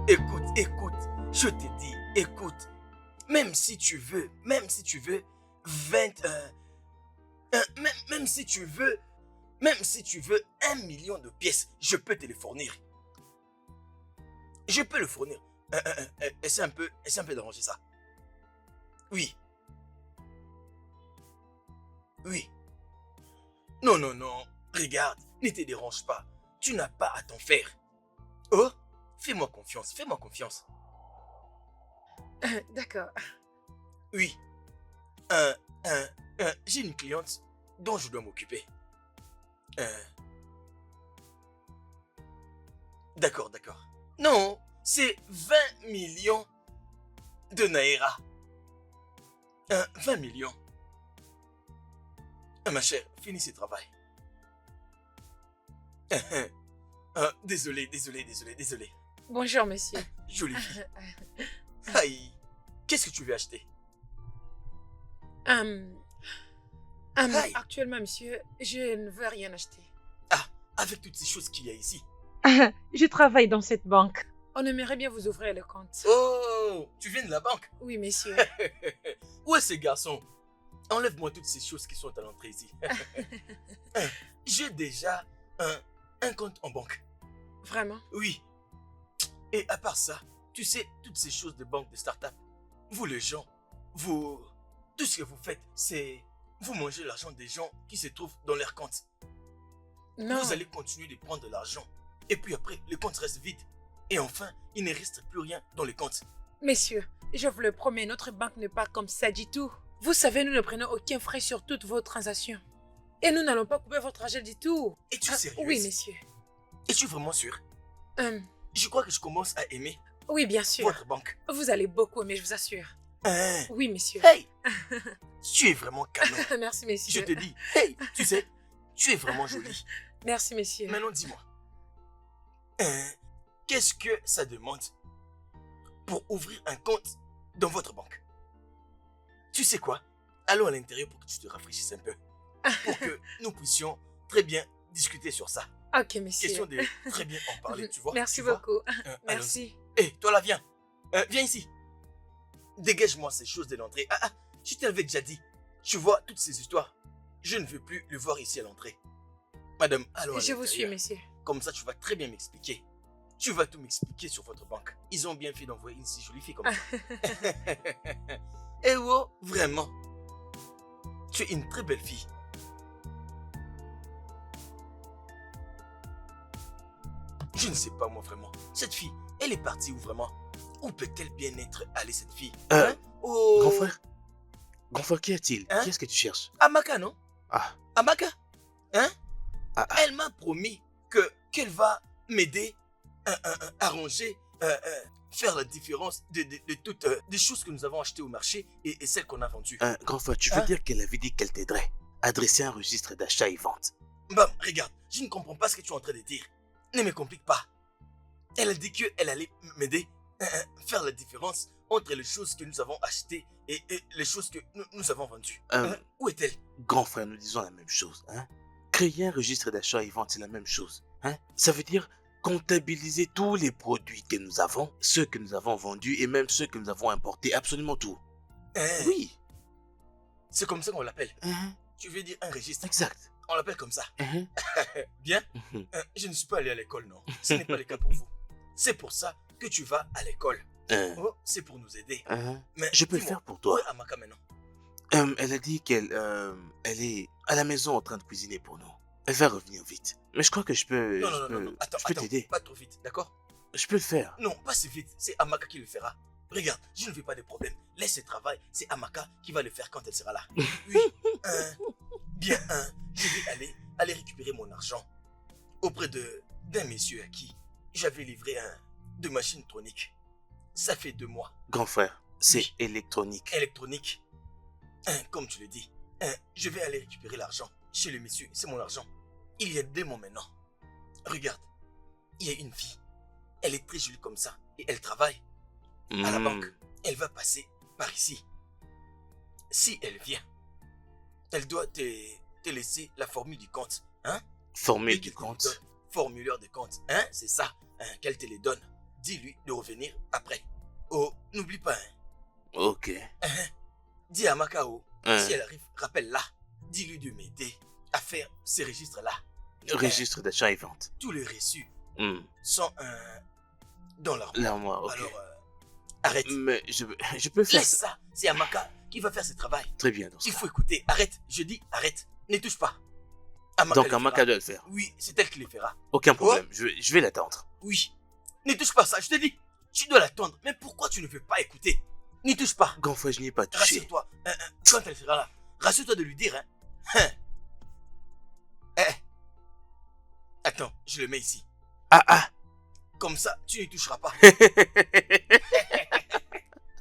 Écoute, je te dis, écoute, même si tu veux 20, même si tu veux 1 million de pièces, je peux te les fournir. Je peux le fournir. Essaie un peu d'arranger ça. Oui, oui. Non, non, non. Regarde, ne te dérange pas. Tu n'as pas à t'en faire. Oh, fais-moi confiance, fais-moi confiance. D'accord. Oui, j'ai une cliente dont je dois m'occuper. Euh, d'accord. Non, c'est 20 millions de naira. 20 millions. Ma chère, finis ce travail. Désolé. Bonjour, monsieur. Jolie fille. Aïe, qu'est-ce que tu veux acheter? Hum, Aïe, Actuellement, monsieur, je ne veux rien acheter. ah, avec toutes ces choses qu'il y a ici. Je travaille dans cette banque. On aimerait bien vous ouvrir le compte. Oh, tu viens de la banque? Oui, monsieur. Où est ce garçon? Enlève-moi toutes ces choses qui sont à l'entrée ici. J'ai déjà un compte en banque. Vraiment? Oui. Et à part ça, tu sais, toutes ces choses de banque, de start-up, vous les gens, tout ce que vous faites, c'est, vous mangez l'argent des gens qui se trouvent dans leur compte. Non. Vous allez continuer de prendre de l'argent. Et puis après, le compte reste vide. Et enfin, il ne reste plus rien dans le compte. Messieurs, je vous le promets, notre banque n'est pas comme ça du tout. Vous savez, nous ne prenons aucun frais sur toutes vos transactions. Et nous n'allons pas couper votre argent du tout. Es-tu sérieuse? Oui, monsieur. Es-tu vraiment sûre? Hum, Je crois que je commence à aimer oui, bien sûr. votre banque. Vous allez beaucoup aimer, je vous assure. Hein? Oui, monsieur. Hey! Tu es vraiment canon. Merci, Je messieurs. te dis, hey, tu sais, tu es vraiment jolie. Merci, messieurs. Maintenant, dis-moi, qu'est-ce que ça demande pour ouvrir un compte dans votre banque? Tu sais quoi? Allons à l'intérieur pour que tu te rafraîchisses un peu. Pour que nous puissions très bien discuter sur ça. Ok, monsieur. Question de très bien en parler, tu vois? Merci tu vois? beaucoup. Allons-y. Merci. Hé, toi là, viens. Viens ici. Dégage-moi ces choses de l'entrée. Je t'avais déjà dit. Tu vois, toutes ces histoires, je ne veux plus le voir ici à l'entrée. Madame, allons à Je vous suis, l'intérieur. messieurs. Comme ça, tu vas très bien m'expliquer. Tu vas tout m'expliquer sur votre banque. Ils ont bien fait d'envoyer une si jolie fille comme ça. Eh oh, vraiment. Tu es une très belle fille. Je ne sais pas moi vraiment. Cette fille, elle est partie où vraiment? Où peut-elle bien être allée cette fille? Oh. Grand frère, qu'y a-t-il? Hein? Qui est-ce que tu cherches? Amaka, non? Ah, Amaka? Hein? ah, ah. Elle m'a promis qu'elle va m'aider à ranger, faire la différence de toutes les choses que nous avons achetées au marché et celles qu'on a vendues. Grand frère, tu veux Hein? dire qu'elle avait dit qu'elle t'aiderait à dresser un registre d'achat et vente? Bam, regarde, je ne comprends pas ce que tu es en train de dire. Ne me complique pas. Elle a dit qu'elle allait m'aider à faire la différence entre les choses que nous avons achetées et les choses que nous avons vendues. Où est-elle? Grand frère, nous disons la même chose, hein? Créer un registre d'achat et vente, c'est la même chose, hein? Ça veut dire comptabiliser tous les produits que nous avons, ceux que nous avons vendus et même ceux que nous avons importés, absolument tout. Oui, C'est comme ça qu'on l'appelle. hein, Tu veux dire un registre? exact. On l'appelle comme ça. Hein, Bien? mhm, Je ne suis pas allé à l'école, non. Ce n'est pas le cas pour vous. C'est pour ça que tu vas à l'école. hein, Oh, c'est pour nous aider. hein. Mais Je peux le dis-moi, faire pour où toi. est Amaka maintenant? Elle a dit qu'elle elle est à la maison en train de cuisiner pour nous. Elle va revenir vite. Mais je crois que Non. Attends, je peux t'aider. pas trop vite, d'accord? Je peux le faire. Non, pas si vite. C'est Amaka qui le fera. Regarde, je ne veux pas de problème. Laisse ce travail. C'est Amaka qui va le faire quand elle sera là. Oui. Bien, je vais aller récupérer mon argent auprès d'un monsieur à qui j'avais livré de machines troniques. Ça fait 2 mois. Grand frère, c'est Oui. électronique. Électronique. Comme tu le dis. Je vais aller récupérer l'argent chez le monsieur. C'est mon argent. Il y a 2 mois maintenant. Regarde. Il y a une fille. Elle est très jolie comme ça. Et elle travaille à la Hmm, banque. Elle va passer par ici. Si elle vient, elle doit te laisser la formule du compte. Hein? Formule Et du qu'elle te les compte. donne. Formulaire de compte. Hein? C'est ça. Qu'elle te les donne. dis-lui de revenir après. Oh, n'oublie pas, hein. Ok. Dis à Macao, Hein. si elle arrive, rappelle-la. Dis-lui de m'aider à faire ces registres-là. Registre d'achat et vente. Tous les reçus Hmm. sont dans l'armoire. L'armoire, ok. Alors, arrête. Mais je peux faire Laisse ça. ça. C'est Amaka qui va faire ce travail. Très bien dans ce Il cas. faut écouter. Arrête. Je dis arrête. Ne touche pas. Amaka Donc le Amaka fera. doit le faire. Oui, c'est elle qui le fera. Aucun problème. Je vais l'attendre. Oui. Ne touche pas ça. Je te dis. Tu dois l'attendre. Mais pourquoi tu ne veux pas écouter? N'y touche pas. Grand frère, je n'y ai pas touché. Rassure-toi. Quand elle sera là, rassure-toi de lui dire. Hein. Attends, je le mets ici. Ah. Comme ça, tu n'y toucheras pas.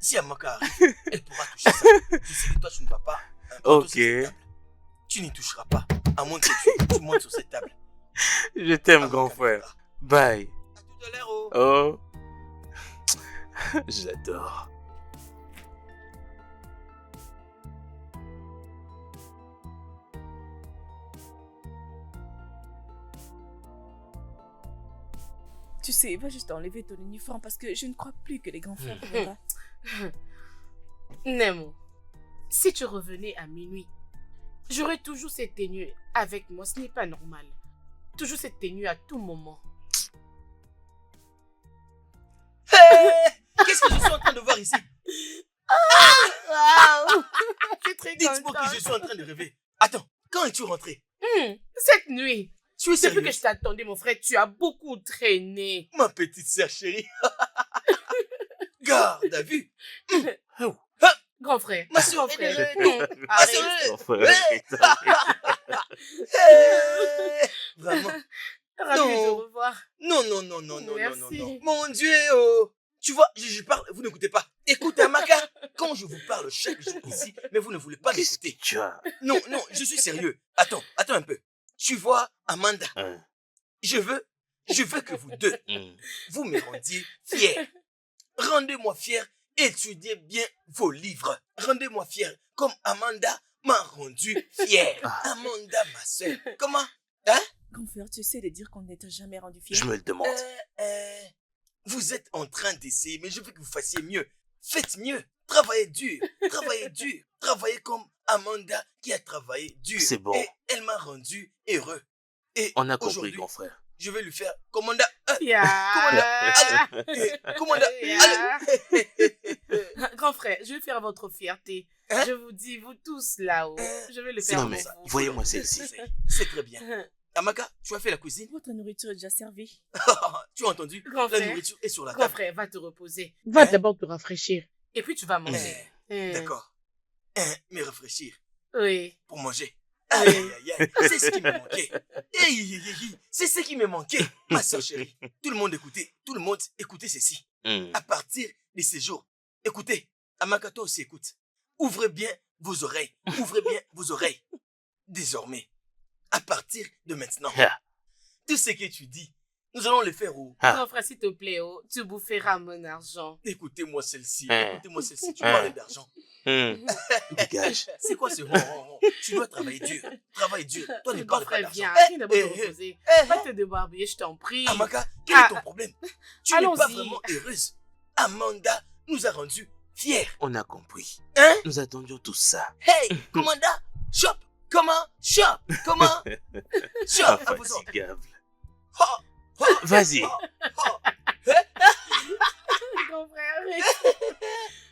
Si Amaka arrive, elle pourra toucher ça. Je sais que toi, tu ne vas pas. Ok. sur cette table. Tu n'y toucheras pas. À moins que tu montes sur cette table. Je t'aime, Amaka grand le frère. fera. Bye. À tout à l'heure, oh. Oh. J'adore. Tu sais, va juste enlever ton uniforme parce que je ne crois plus que les grands frères pourront pas. Nemo, si tu revenais à minuit, j'aurais toujours cette tenue avec moi. Ce n'est pas normal. Toujours cette tenue à tout moment. Qu'est-ce que je suis en train de voir ici? Waouh! C'est très Dites-moi content. que je suis en train de rêver. Attends, quand es-tu rentré? Cette nuit, Tu es depuis sérieux? que je t'attendais, mon frère, tu as beaucoup traîné. Ma petite sœur chérie. Garde à vue. Grand frère. Ma soeur Grand est frère. de Non, retour. arrête. Grand frère. Vraiment. Ravi de te Non. revoir. Non. Merci. Mon Dieu, oh. Tu vois, je parle, vous n'écoutez pas. Écoute, Amaka, quand je vous parle chaque jour ici, mais vous ne voulez pas Qu'est-ce que m'écouter. tu as? Non, je suis sérieux. Attends un peu. Tu vois, Amanda, Hein. je veux que vous deux, Hmm. vous me rendiez fier. Rendez-moi fier, étudiez bien vos livres. Rendez-moi fier, comme Amanda m'a rendu fier. Ah. Amanda, ma soeur. Comment? Grand frère, tu sais de dire qu'on ne t'a jamais rendu fier. Je me le demande. Vous êtes en train d'essayer, mais je veux que vous fassiez mieux. Faites mieux. Travaillez dur. Travaillez dur. Travaillez comme Amanda qui a travaillé dur. C'est bon. Et elle m'a rendu heureux. Et On a compris, aujourd'hui, grand frère. je vais lui faire commanda. Ya. Commanda. Ya. Grand frère, je vais faire votre fierté. Hein? Je vous dis, vous tous là-haut, je vais le faire Non, pour mais vous. voyez-moi celle-ci. C'est très bien. Amaka, tu as fait la cuisine? Votre nourriture est déjà servie. Tu as entendu? Grand La frère. nourriture est sur la Grand table. frère, va te reposer. Va d'abord te rafraîchir. Et puis tu vas manger. D'accord. Mais réfléchir Oui. pour manger. Aïe, aïe, aïe. C'est ce qui me manquait. C'est ce qui me manquait, ma soeur chérie. Tout le monde écoutez ceci. Hmm. À partir de ces jours, écoutez, Amaka, toi aussi écoute. Ouvrez bien vos oreilles. Ouvrez bien vos oreilles. Désormais, à partir de maintenant, Ah. tout ce que tu dis, nous allons le faire où? Ah. Grand frère, s'il te plaît, oh, tu boufferas mon argent. Écoutez-moi celle-ci. Hein. Écoutez-moi celle-ci. Tu Hein. parles d'argent. Hmm. Dégage. C'est quoi ce ron? Tu dois travailler dur. Travaille dur. Toi, ne Grand parle pas frère, d'argent. viens. Viens d'abord te reposer. Va te débarbiller, je t'en prie. Amaka, quel est ton Ah. problème? Tu n'es pas Allons-y. vraiment heureuse. Amanda nous a rendus fiers. On a compris. Hein? Nous attendions tout ça. Hey, commanda, shop. Comment? Shop. Comment? Shop. À vos ordres. Infatigable. Oh, oh, Vas-y. oh. Grand frère,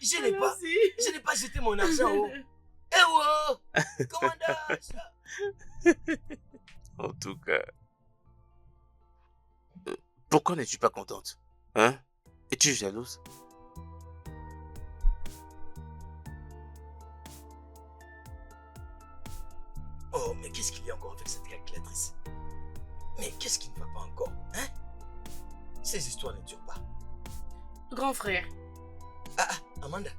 Je allons-y. n'ai pas jeté mon argent. Oh. Eh oh. Commanda. En tout cas. Pourquoi n'es-tu pas contente? Hein? Es-tu jalouse? Oh, mais qu'est-ce qu'il y a encore avec cette calculatrice? Mais qu'est-ce qui ne va pas encore? Hein? Ces histoires ne durent pas. Grand frère, Amanda.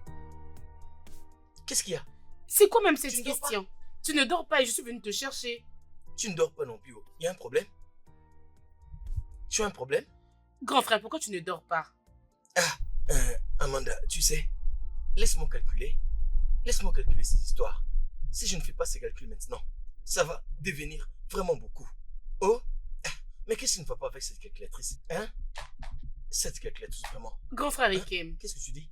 Qu'est-ce qu'il y a? c'est quoi même cette Tu ne dors pas? question? Tu ne dors pas et je suis venue te chercher. Tu ne dors pas non plus. Oh. Il y a un problème? Tu as un problème? Grand frère, pourquoi tu ne dors pas? Amanda, tu sais, laisse-moi calculer. Laisse-moi calculer ces histoires. Si je ne fais pas ces calculs maintenant, ça va devenir vraiment beaucoup. Oh, mais qu'est-ce qui ne va pas avec cette calculatrice? Hein? Cette cake-là, tout vraiment. Grand frère Hein? Ikem, Qu'est-ce que tu dis?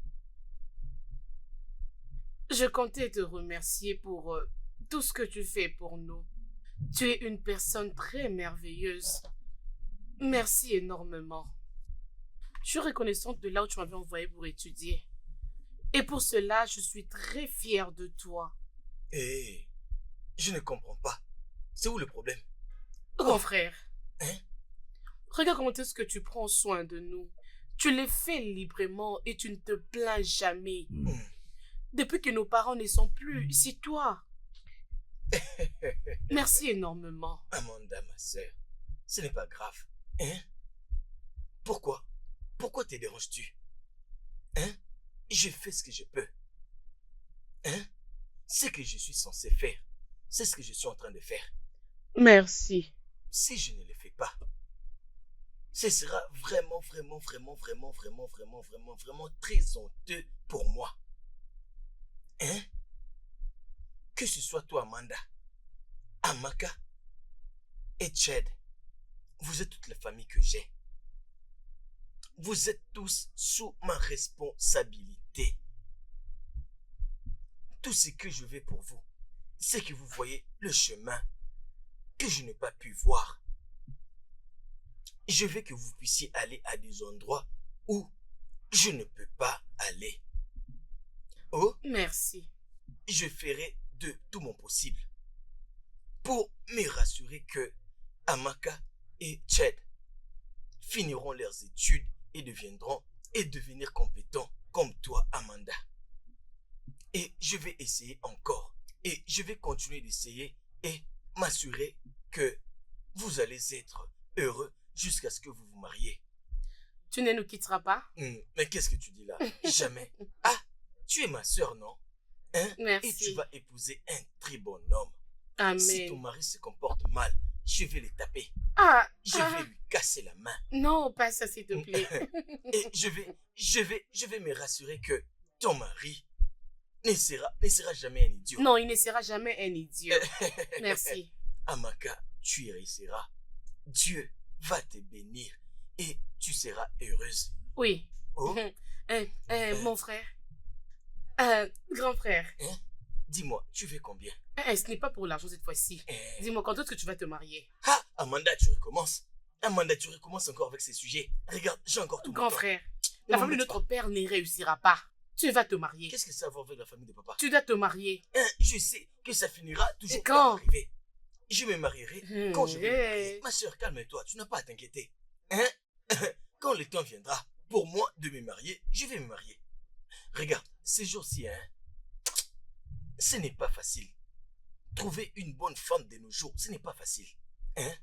je comptais te remercier pour tout ce que tu fais pour nous. Tu es une personne très merveilleuse. Merci énormément. Je suis reconnaissante de là où tu m'avais envoyé pour étudier. Et pour cela, je suis très fière de toi. Eh, je ne comprends pas. C'est où le problème? Grand frère, Hein? regarde comment est-ce que tu prends soin de nous. Tu les fais librement et tu ne te plains jamais. Depuis que nos parents ne sont plus, c'est toi. Merci énormément. Amanda, ma sœur, ce n'est pas grave. Hein? Pourquoi? Pourquoi te déranges-tu? Hein? Je fais ce que je peux. Hein? Ce que je suis censé faire, c'est ce que je suis en train de faire. Merci. Si je ne le fais pas, ce sera vraiment très honteux pour moi. Hein? Que ce soit toi, Amanda, Amaka et Chad, vous êtes toute la famille que j'ai. Vous êtes tous sous ma responsabilité. Tout ce que je vais pour vous, c'est que vous voyez le chemin que je n'ai pas pu voir. Je veux que vous puissiez aller à des endroits où je ne peux pas aller. Oh, Merci. je ferai de tout mon possible pour me rassurer que Amaka et Chad finiront leurs études et devenir compétents comme toi, Amanda. Et je vais essayer encore. Et je vais continuer d'essayer et m'assurer que vous allez être heureux jusqu'à ce que vous vous mariez. Tu ne nous quitteras pas? Mais qu'est-ce que tu dis là? Jamais. Ah, tu es ma sœur, non? Hein? Merci. Et tu vas épouser un très bon homme. Amen. Si ton mari se comporte mal, je vais le taper. Je vais lui casser la main. Non, pas ça, s'il te plaît. Et je vais me rassurer que ton mari ne sera jamais un idiot. Non, il ne sera jamais un idiot. Merci. Amaka, tu y réussiras. Dieu va te bénir et tu seras heureuse. Oui. Oh, Mon frère. Grand frère. hein? Dis-moi, tu veux combien? Ce n'est pas pour l'argent cette fois-ci. Dis-moi, quand est-ce que tu vas te marier? Ah, Amanda, tu recommences. Amanda, tu recommences encore avec ces sujets. Regarde, j'ai encore tout mon Grand temps. frère, Ne la famille de m'embête notre pas. père ne réussira pas. Tu vas te marier. Qu'est-ce que ça va avec la famille de papa? Tu dois te marier. Hein, je sais que ça finira toujours Et par quand? arriver. Je me marierai quand je vais me marier. Ma soeur, calme-toi, tu n'as pas à t'inquiéter. Hein? Quand le temps viendra pour moi de me marier, je vais me marier. Regarde, ces jours-ci, hein, ce n'est pas facile. Trouver une bonne femme de nos jours, ce n'est pas facile. Hein?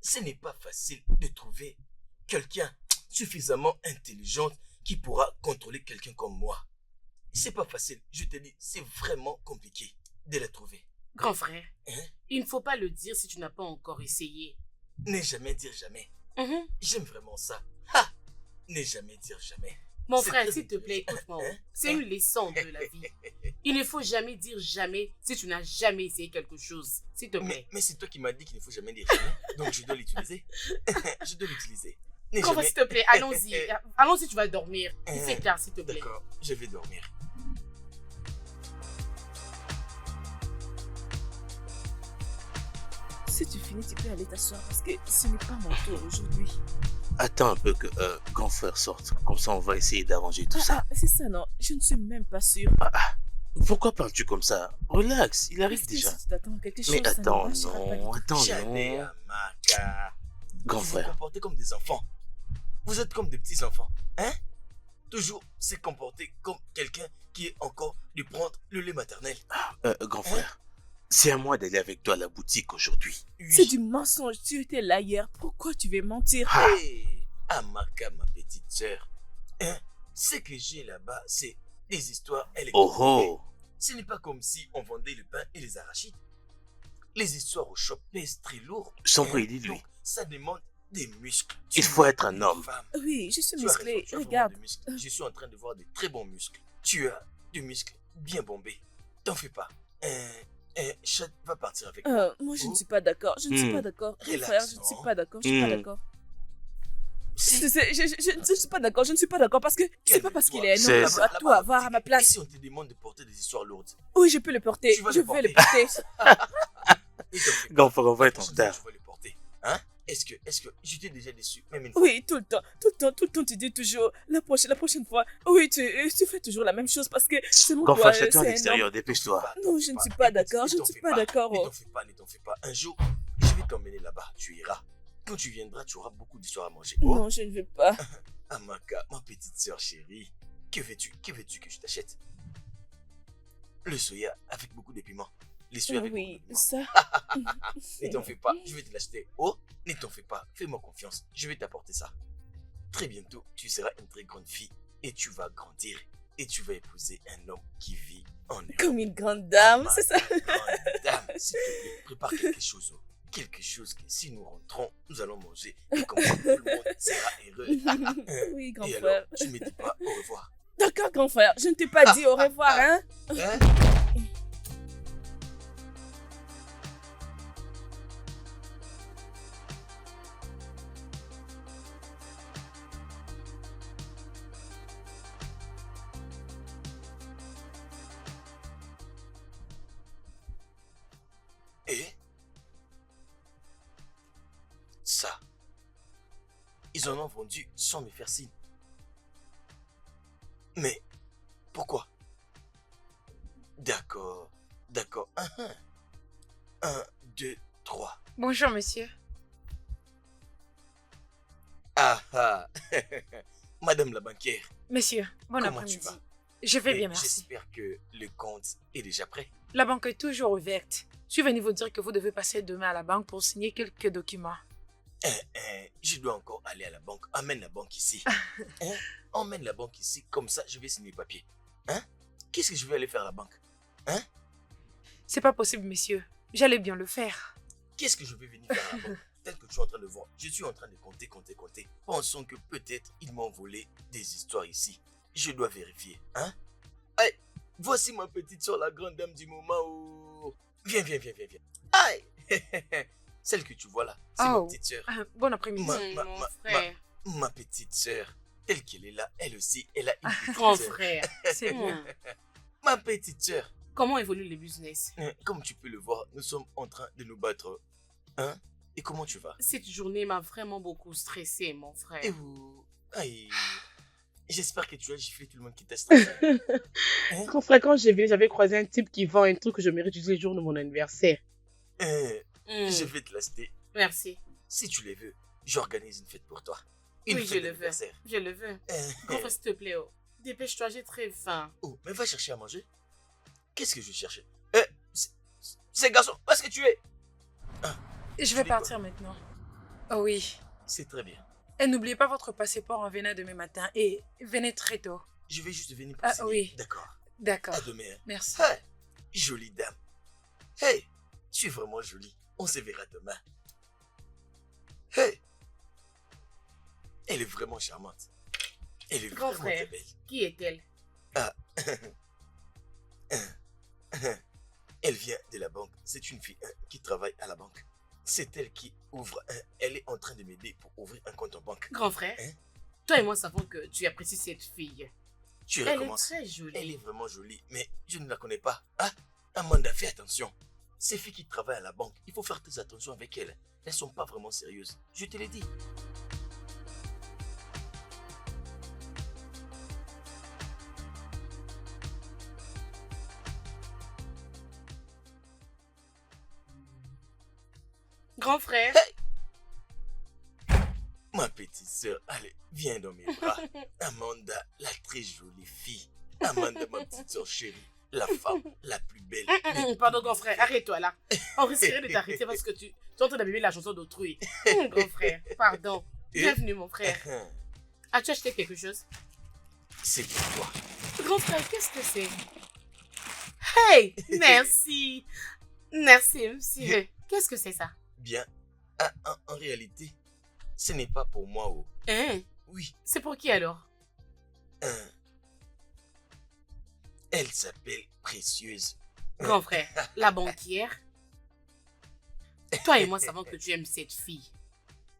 Ce n'est pas facile de trouver quelqu'un suffisamment intelligent qui pourra contrôler quelqu'un comme moi. C'est pas facile, je te dis, c'est vraiment compliqué de la trouver. Grand frère, Hein? il ne faut pas le dire si tu n'as pas encore essayé. Ne jamais dire jamais. Mhm. J'aime vraiment ça. Ha! Ne jamais dire jamais. Mon C'est frère, très s'il te plaît, intelligent. écoute-moi. Hein? C'est une leçon de la vie. Il ne faut jamais dire jamais si tu n'as jamais essayé quelque chose. S'il te plaît. Mais c'est toi qui m'as dit qu'il ne faut jamais dire jamais. Donc je dois l'utiliser. Je dois l'utiliser. Ne Grand frère, jamais- s'il te plaît, allons-y. Allons-y, tu vas dormir. Il fait tard, s'il te plaît. D'accord, je vais dormir. Si tu finis, tu peux aller t'asseoir parce que ce n'est pas mon tour aujourd'hui. Attends un peu que grand frère sorte. Comme ça, on va essayer d'arranger tout ça. C'est ça, non? Je ne suis même pas sûre. Pourquoi parles-tu comme ça? Relax, il arrive Parce que déjà. si tu t'attends à quelque chose, Mais ça ne attends, marchera pas du non, tout. attends, Jamais, non. Amaka. Grand Vous vous frère. comportez comme des enfants. Vous êtes comme des petits enfants. Hein? Toujours se comporter comme quelqu'un qui est encore lui prendre le lait maternel. Grand frère, c'est à moi d'aller avec toi à la boutique aujourd'hui. Oui. C'est du mensonge. Tu étais là hier. Pourquoi tu veux mentir? Ah. Hey, Amaka, ma petite sœur. Hein? Ce que j'ai là-bas, c'est des histoires électriques. Oh oh. Ce n'est pas comme si on vendait le pain et les arachides. Les histoires au shop pèsent très lourd. Son Hein? prix, dis-lui. Donc, ça demande des muscles. Il faut être un es une homme. femme. Oui, je suis Tu as raison, musclée. tu as vraiment Regarde. des muscles. Je suis en train de voir de très bons muscles. Tu as des muscles bien bombés. T'en fais pas. Chad va partir avec moi. Moi, je ne Oh. suis pas d'accord. Je ne suis Hmm. pas d'accord. Relax, Frère, je ne suis non? pas d'accord. Je ne suis pas Hmm. d'accord. Si Tu sais, je ne suis pas d'accord, je ne suis pas d'accord parce que c'est pas parce qu'il est C'est- énorme à toi avoir à ma Et place. si on te demande de porter des histoires lourdes? Oui, je peux le porter, Tu vas je le vais le porter. porter. Et t'en fais pas. Grand frère, on va La être en prochaine fois, retard. tu vas le porter. Hein? Est-ce que je t'ai déjà déçu, même une fois? Oui, tout le temps, tu dis toujours la prochaine fois. Oui, tu fais toujours la même chose parce que c'est mon Grand toi, frère, j'attends à c'est l'extérieur, dépêche-toi. Non, je ne suis pas d'accord, Écoute, je ne ne suis t'en pas fais d'accord. Ne Oh. t'en fais pas, ne t'en fais pas. Un jour, je vais t'emmener là-bas. Tu iras. Quand tu viendras, tu auras beaucoup d'histoires à manger. Oh, Non, je ne veux pas. Amaka, ma petite sœur chérie. Que veux-tu que je t'achète? Le soya avec beaucoup de piments. Les soya avec Oui, beaucoup de piments. ça. Ne t'en fais pas, je vais te l'acheter. Oh, ne t'en fais pas, fais-moi confiance. Je vais t'apporter ça. Très bientôt, tu seras une très grande fille et tu vas grandir et tu vas épouser un homme qui vit en Europe. Comme une grande dame, Ma c'est ça. grande dame, s'il te plaît, prépare quelque chose. Oh. Quelque chose que si nous rentrons, nous allons manger et comme ça, tout le monde sera heureux. Oui, grand Et frère. alors, tu me dis pas au revoir. D'accord, grand frère, je ne t'ai pas dit au revoir, hein. Hein? Et ça, ils en ont vendu sans me faire signe. Mais pourquoi? D'accord, d'accord. Un, deux, trois. Bonjour, monsieur. Ah ah, Madame la banquière, Monsieur, bon comment tu après-midi. vas? Je vais Et bien, merci. j'espère que le compte est déjà prêt. La banque est toujours ouverte. Je suis venu vous dire que vous devez passer demain à la banque pour signer quelques documents. Je dois encore aller à la banque. Emmène la banque ici. Hein? Emmène la banque ici, comme ça je vais signer le papier. Hein? Qu'est-ce que je vais aller faire à la banque? Hein? C'est pas possible, monsieur. J'allais bien le faire. Qu'est-ce que je vais venir faire à la banque? Tel que tu es en train de voir, je suis en train de compter. Pensons que peut-être ils m'ont volé des histoires ici. Je dois vérifier. Hein? Hey, voici ma petite soeur, la grande dame du moment. Oh. Viens. Aïe! Celle que tu vois là, c'est ma Oh. petite soeur. Bon après-midi. Mon frère. Ma petite sœur, telle qu'elle est là, elle aussi, elle a une petite Grand sœur. frère. C'est bien. Ma petite sœur, Comment évolue le business? comme tu peux le voir, nous sommes en train de nous battre. Hein? Et comment tu vas? Cette journée m'a vraiment beaucoup stressé, mon frère. Et vous? Aïe. J'espère que tu as giflé tout le monde qui t'a stressé. Grand frère, quand j'ai venu, j'avais croisé un type qui vend un truc que je mérite utiliser le jour de mon anniversaire. Je vais te l'acheter. Merci. Si tu le veux, j'organise une fête pour toi. Une Oui, je fête le veux. d'anniversaire. Je le veux. Grand frère, s'il te plaît, oh. Dépêche-toi, j'ai très faim. Oh, mais va chercher à manger. Qu'est-ce que je vais chercher? C'est garçon, où est-ce que tu es? Je vais partir maintenant. Oh oui. C'est très bien. Et n'oubliez pas votre passeport en venant demain matin. Et venez très tôt. Je vais juste venir pour Ah, signer. oui. D'accord. D'accord. À demain. Merci. Hey, jolie dame. Hey, tu es vraiment jolie. On se verra demain. Hey, elle est vraiment charmante. Elle est Grand vraiment frère. très belle. Qui est-elle? Elle vient de la banque. C'est une fille qui travaille à la banque. C'est elle qui ouvre. Elle est en train de m'aider pour ouvrir un compte en banque. Grand frère, Hein? toi et moi savons que tu apprécies cette fille. Tu Elle est recommences. très jolie. Elle est vraiment jolie, mais je ne la connais pas. Ah, Amanda, fais attention. Ces filles qui travaillent à la banque, il faut faire très attention avec elles. Elles sont pas vraiment sérieuses. Je te l'ai dit. Grand frère, Ma petite sœur, allez, viens dans mes bras. Amanda, la très jolie fille. Amanda, ma petite sœur chérie. La femme la plus belle. Pardon, grand frère, arrête-toi là. On risquerait de t'arrêter parce que tu es en train d'abîmer la chanson d'autrui. Grand frère, pardon. Bienvenue, mon frère. As-tu acheté quelque chose? C'est pour toi. Grand frère, qu'est-ce que c'est? Hey, merci. Merci, monsieur. Qu'est-ce que c'est ça? Bien. En réalité, ce n'est pas pour moi. Oh. Hein? Oui. C'est pour qui alors? Elle s'appelle Précieuse. Grand frère, la banquière. Toi et moi savons que tu aimes cette fille.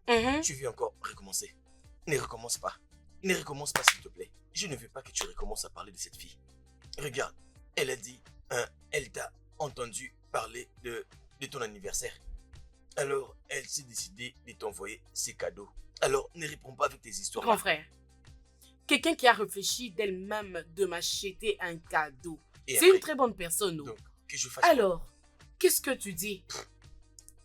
Mhm. Tu veux encore recommencer? Ne recommence pas. Ne recommence pas, s'il te plaît. Je ne veux pas que tu recommences à parler de cette fille. Regarde, elle a dit, elle t'a entendu parler de ton anniversaire. Alors, elle s'est décidée de t'envoyer ses cadeaux. Alors, ne réponds pas avec tes histoires. Grand frère, quelqu'un qui a réfléchi d'elle-même de m'acheter un cadeau. Et C'est après, une très bonne personne, non? donc, que je fasse quoi? Alors, qu'est-ce que tu dis?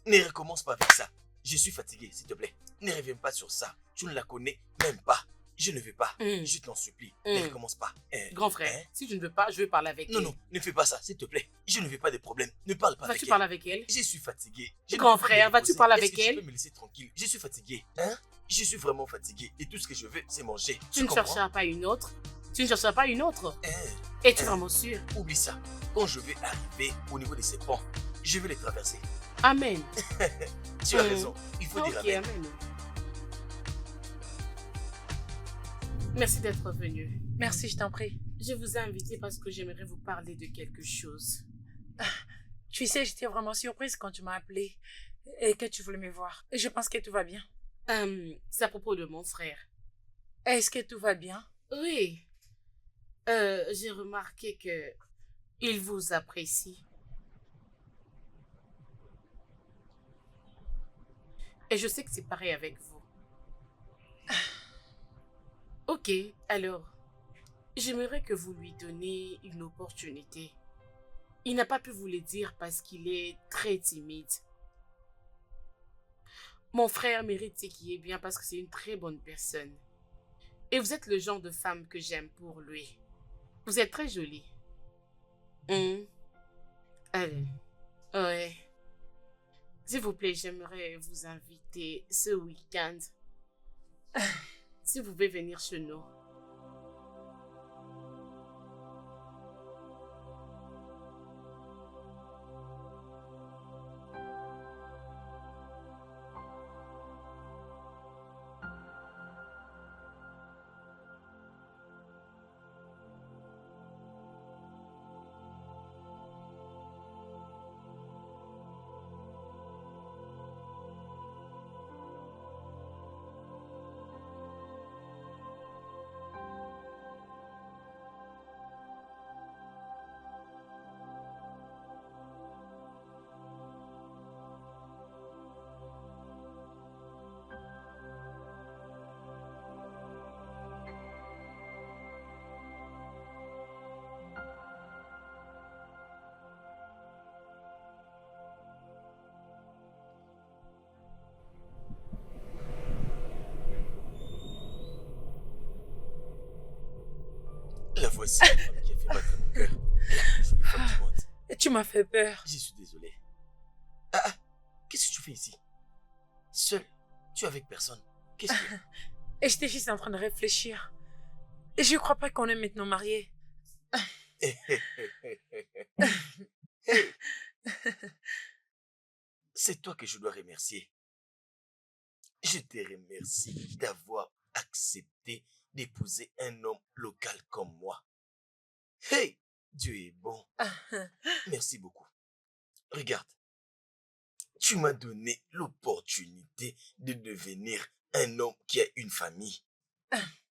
Ne recommence pas avec ça. Je suis fatigué, s'il te plaît. Ne reviens pas sur ça. Tu ne la connais même pas. Je ne veux pas. Je t'en supplie. Ne recommence pas. Grand frère, si tu ne veux pas, je vais parler avec elle. Non, ne fais pas ça, s'il te plaît. Je ne veux pas de problème. Ne parle pas avec Vas-tu elle. parler avec elle? Je suis fatigué. Je ne Grand peux pas frère, me vas-tu reposer. parler Est-ce avec que tu elle? peux me laisser tranquille? Je suis fatigué. Hein? Je suis vraiment fatigué. Et tout ce que je veux, c'est manger. Tu ne comprends? chercheras pas une autre? Tu ne chercheras pas une autre? Hein? Es-tu vraiment sûr? Oublie ça. Quand je vais arriver au niveau de ces ponts, je vais les traverser. Amen. Tu as raison. Il faut dire Ok, amen. amen. Merci d'être venu. Merci, je t'en prie. Je vous ai invité parce que j'aimerais vous parler de quelque chose. Tu sais, j'étais vraiment surprise quand tu m'as appelée et que tu voulais me voir. Je pense que tout va bien. C'est à propos de mon frère. Est-ce que tout va bien? Oui. J'ai remarqué que il vous apprécie. Et je sais que c'est pareil avec vous. Ok, alors, j'aimerais que vous lui donniez une opportunité. Il n'a pas pu vous le dire parce qu'il est très timide. Mon frère mérite ce qui est bien parce que c'est une très bonne personne. Et vous êtes le genre de femme que j'aime pour lui. Vous êtes très jolie. Allez. Ouais. S'il vous plaît, j'aimerais vous inviter ce week-end. Si vous pouvez venir chez nous. La voici, la femme qui a fait battre mon cœur. La plus jolie femme du monde. Tu m'as fait peur. Je suis désolé. Ah, qu'est-ce que tu fais ici? Seul? Tu es avec personne? Qu'est-ce que... Et j'étais juste en train de réfléchir. Et je crois pas qu'on est maintenant mariés. C'est toi que je dois remercier. Je te remercie d'avoir accepté d'épouser un homme local comme moi. Hey, Dieu est bon. Merci beaucoup. Regarde, tu m'as donné l'opportunité de devenir un homme qui a une famille.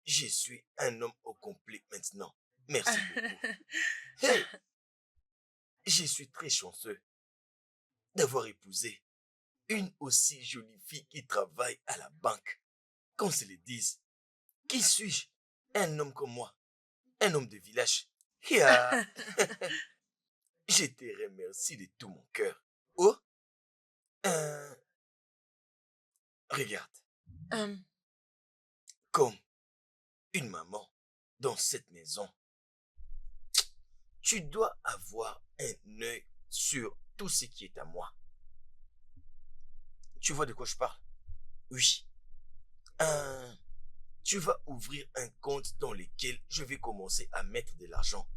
Je suis un homme au complet maintenant. Merci beaucoup. Hey, je suis très chanceux d'avoir épousé une aussi jolie fille qui travaille à la banque. Qu'on se le dise. Qui suis-je? Un homme comme moi. Un homme de village. Yeah. Je te remercie de tout mon cœur. Oh, regarde, comme une maman dans cette maison, tu dois avoir un œil sur tout ce qui est à moi. Tu vois de quoi je parle? Oui. Tu vas ouvrir un compte dans lequel je vais commencer à mettre de l'argent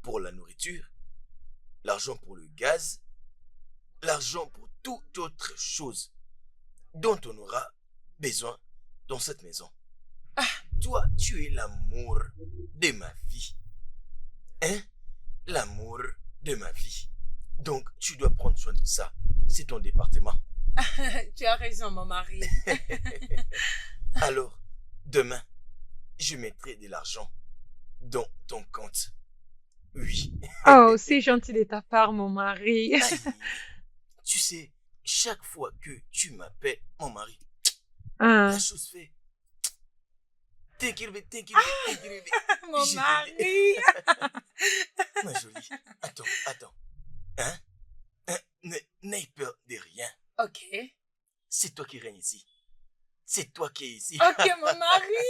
pour la nourriture, l'argent pour le gaz, l'argent pour toute autre chose dont on aura besoin dans cette maison. Toi, tu es l'amour de ma vie. Hein? L'amour de ma vie. Donc, tu dois prendre soin de ça. C'est ton département. Tu as raison, mon mari. Alors, Demain, je mettrai de l'argent dans ton compte. Oui. Oh, c'est gentil de ta part, mon mari. Aïe. Tu sais, chaque fois que tu m'appelles mon mari, Ah, la chose fait. T'inquiète, Mon Je te mari. ma jolie. Attends. Hein? N'aie peur de rien. Ok. C'est toi qui règne ici. C'est toi qui es ici. Ok, mon mari.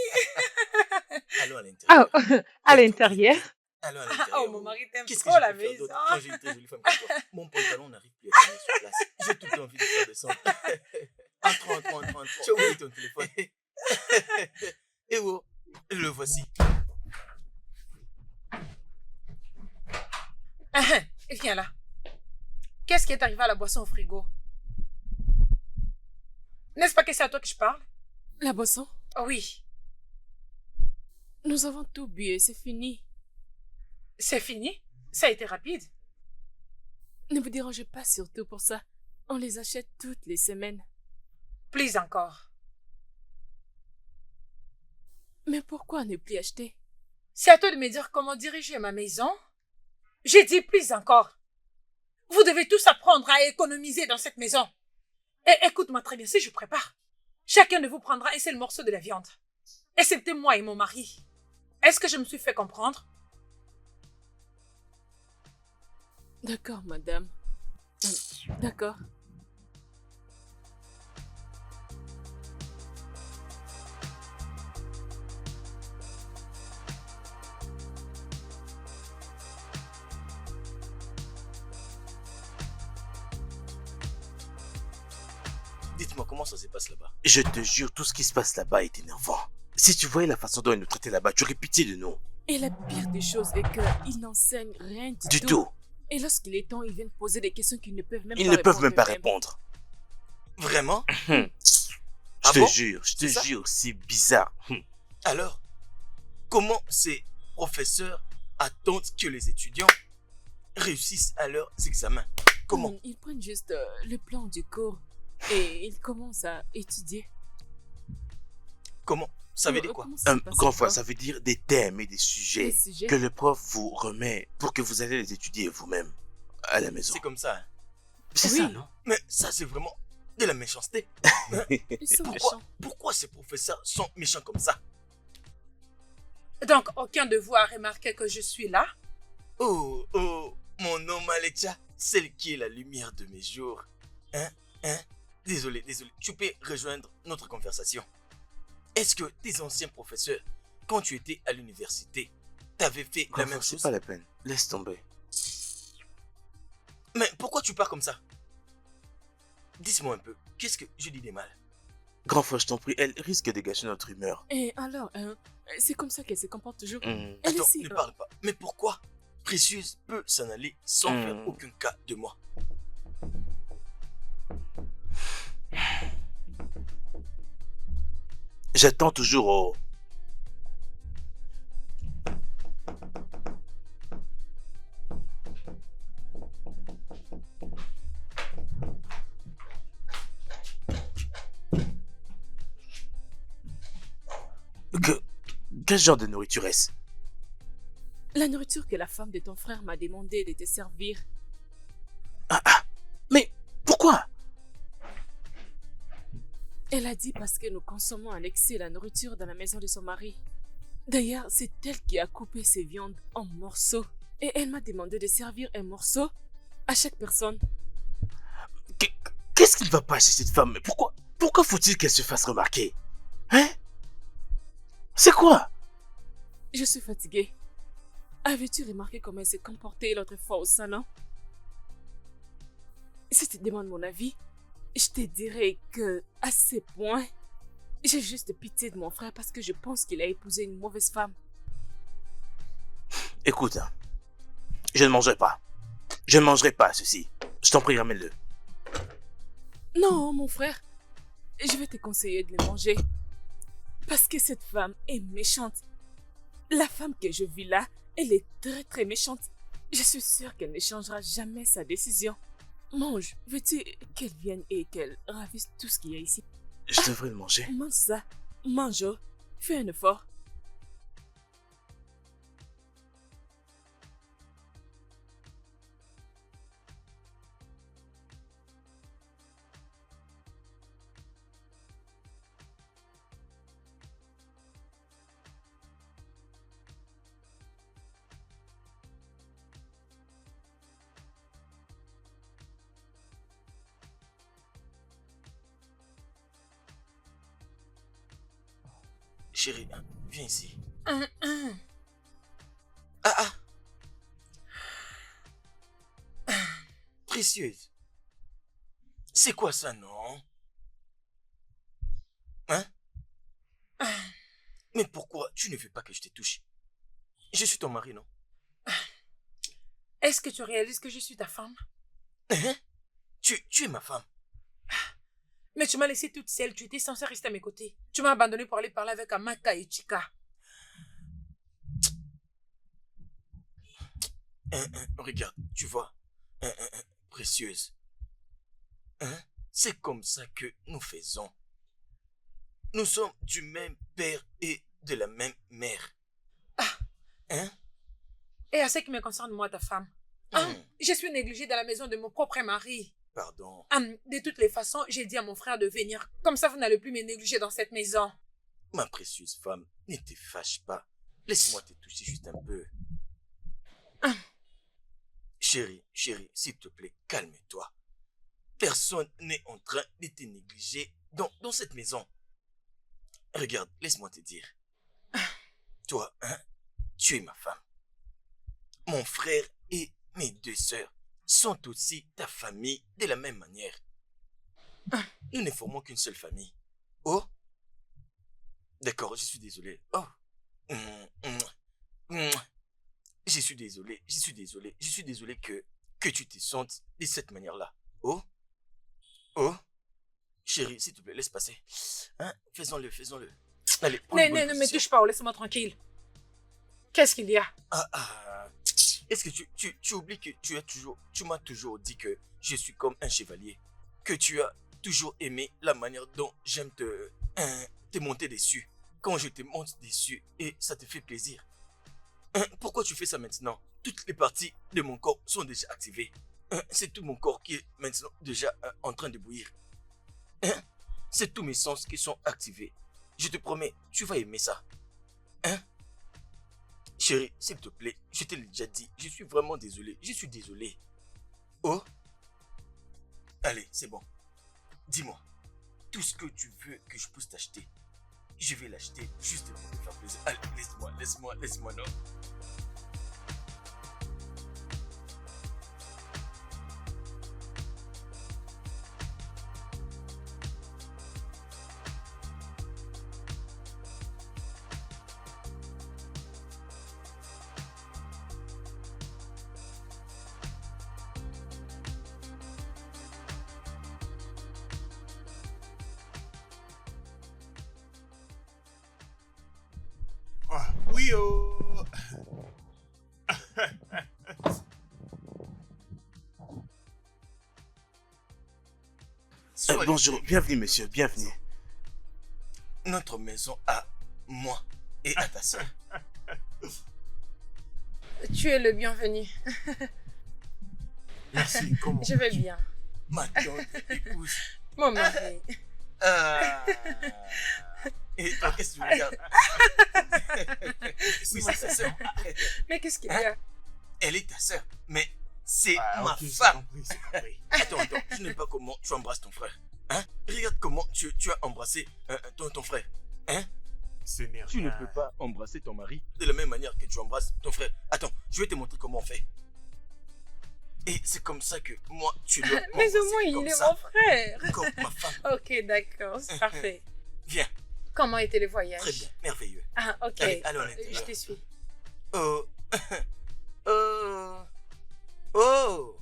Allons à l'intérieur. oh, à l'intérieur. Allons à l'intérieur. Oh, mon mari t'aime Qu'est-ce que trop je la peux faire maison. d'autre quand j'ai une très jolie femme comme toi? Mon pantalon n'arrive plus à tenir sur place. J'ai tout le temps envie de faire descendre. Entre. Tu as oublié ton téléphone. Et oh, le voici. Viens là. Qu'est-ce qui est arrivé à la boisson au frigo? N'est-ce pas que c'est à toi que je parle? La boisson, Oh oui. nous avons tout bu et c'est fini. C'est fini? Ça a été rapide. Ne vous dérangez pas surtout pour ça. On les achète toutes les semaines. Plus encore. Mais pourquoi ne plus acheter? C'est à toi de me dire comment diriger ma maison. J'ai dit plus encore. Vous devez tous apprendre à économiser dans cette maison. Et écoute-moi très bien, si je prépare, chacun de vous prendra un seul morceau de la viande. Et c'était moi et mon mari. Est-ce que je me suis fait comprendre? D'accord, madame. D'accord. Dites-moi comment ça se passe là-bas. Je te jure, tout ce qui se passe là-bas est énervant. Si tu voyais la façon dont ils nous traitaient là-bas, tu aurais pitié de nous. Et la pire des choses est qu'ils n'enseignent rien du, Du tout. Et lorsqu'il est temps, ils viennent poser des questions qu'ils ne peuvent même Ils pas ne répondre peuvent même pas eux-mêmes. répondre. Vraiment? Je Ah te bon? jure, je te C'est ça? jure, c'est bizarre. Alors, comment ces professeurs attendent que les étudiants réussissent à leurs examens? Comment? Ils prennent juste le plan du cours et ils commencent à étudier. Comment? Ça veut dire quoi? Comment ça se passe Grand frère, encore? ça veut dire des thèmes et des sujets Des sujets? que le prof vous remet pour que vous allez les étudier vous-même à la maison. C'est comme ça, hein? C'est Oui. ça, non? Mais ça, c'est vraiment de la méchanceté. Ils sont méchants. Pourquoi ces professeurs sont méchants comme ça? Donc, aucun de vous a remarqué que je suis là? Oh, mon nom Alexa, celle qui est la lumière de mes jours. Hein? Désolé. Tu peux rejoindre notre conversation. Est-ce que tes anciens professeurs, quand tu étais à l'université, t'avaient fait Grand la même frère, c'est chose? pas la peine. Laisse tomber. Mais pourquoi tu pars comme ça? Dis-moi un peu, qu'est-ce que je dis de mal? Grand frère, je t'en prie, elle risque de gâcher notre humeur. Et alors, c'est comme ça qu'elle se comporte toujours. Hmm. Elle Attends, aussi, ne parle pas. Mais pourquoi Précieuse peut s'en aller sans faire aucun cas de moi? J'attends toujours au... Quel genre de nourriture est-ce? La nourriture que la femme de ton frère m'a demandé de te servir. Mais pourquoi? Elle a dit parce que nous consommons un excès la nourriture dans la maison de son mari. D'ailleurs, c'est elle qui a coupé ses viandes en morceaux. Et elle m'a demandé de servir un morceau à chaque personne. Qu'est-ce qui ne va pas chez cette femme? Mais pourquoi faut-il qu'elle se fasse remarquer? Hein? C'est quoi? Je suis fatiguée. Avais-tu remarqué comment elle s'est comportée l'autre fois au salon? Si tu demandes mon avis, je te dirais que, à ce point, j'ai juste pitié de mon frère parce que je pense qu'il a épousé une mauvaise femme. Écoute, hein, je ne mangerai pas. Je ne mangerai pas ceci. Je t'en prie, ramène-le. Non, mon frère, je vais te conseiller de le manger. Parce que cette femme est méchante. La femme que je vis là, elle est très très méchante. Je suis sûre qu'elle ne changera jamais sa décision. Mange, veux-tu qu'elle vienne et qu'elle ravisse tout ce qu'il y a ici? Je devrais le manger. Mange ça, mange. Fais un effort. Chérie, viens ici. Hum, hum. Ah, ah. Précieuse. C'est quoi ça, non? Hein? Mais pourquoi tu ne veux pas que je te touche? Je suis ton mari, non? Est-ce que tu réalises que je suis ta femme? Hein? Tu es ma femme. Mais tu m'as laissée toute seule, tu étais censée rester à mes côtés. Tu m'as abandonnée pour aller parler avec Amaka et Chika. Regarde, tu vois, précieuse. C'est comme ça que nous faisons. Nous sommes du même père et de la même mère. Et à ce qui me concerne, moi, ta femme, je suis négligée dans la maison de mon propre mari. Pardon. De toutes les façons, j'ai dit à mon frère de venir. Comme ça, vous n'allez plus me négliger dans cette maison. Ma précieuse femme, ne te fâche pas. Laisse-moi te toucher juste un peu. Chérie, s'il te plaît, calme-toi. Personne n'est en train de te négliger dans cette maison. Regarde, laisse-moi te dire. Toi, tu es ma femme. Mon frère et mes deux sœurs sont aussi ta famille de la même manière. Nous ne formons qu'une seule famille. Oh? D'accord, je suis désolé. Oh. Je suis désolé que tu te sentes de cette manière-là. Oh? Chérie, s'il te plaît, laisse passer. Faisons-le. Allez, prends une bonne Ne me position. touche pas, laisse-moi tranquille. Qu'est-ce qu'il y a? Est-ce que tu oublies que tu m'as toujours dit que je suis comme un chevalier, que tu as toujours aimé la manière dont j'aime te monter dessus, quand je te monte dessus et ça te fait plaisir. Pourquoi tu fais ça maintenant? Toutes les parties de mon corps sont déjà activées. C'est tout mon corps qui est maintenant déjà en train de bouillir. C'est tous mes sens qui sont activés. Je te promets, tu vas aimer ça. Chérie, s'il te plaît, je te l'ai déjà dit, je suis vraiment désolé, je suis désolé. Oh? Allez, c'est bon. Dis-moi, tout ce que tu veux que je puisse t'acheter, je vais l'acheter juste pour te faire plaisir. Allez, laisse-moi, non? Oui, oh. Bonjour, bienvenue monsieur, bienvenue. Notre maison à moi et à ta soeur. Tu es le bienvenu. Merci, comment Je vais bien. Ma tante épouse. Mon mari. Et toi, qu'est-ce que tu regardes? Oui, c'est ta soeur. Mais qu'est-ce qu'il y a? Elle est ta soeur, mais c'est ma ok, j'ai femme. compris. Attends, je n'aime pas comment tu embrasses ton frère. Regarde comment tu as embrassé ton frère. Ce n'est Tu ne rien. peux pas embrasser ton mari de la même manière que tu embrasses ton frère. Attends, je vais te montrer comment on fait. Et c'est comme ça que moi, tu dois Mais au m'embrasser moins, comme il est ça, mon frère. comme ma femme. Ok, d'accord, c'est parfait. Viens, Comment était le voyage? très bien, merveilleux. Ah, ok. Allez, allons à Je l'intérieur. te suis. Oh. Oh.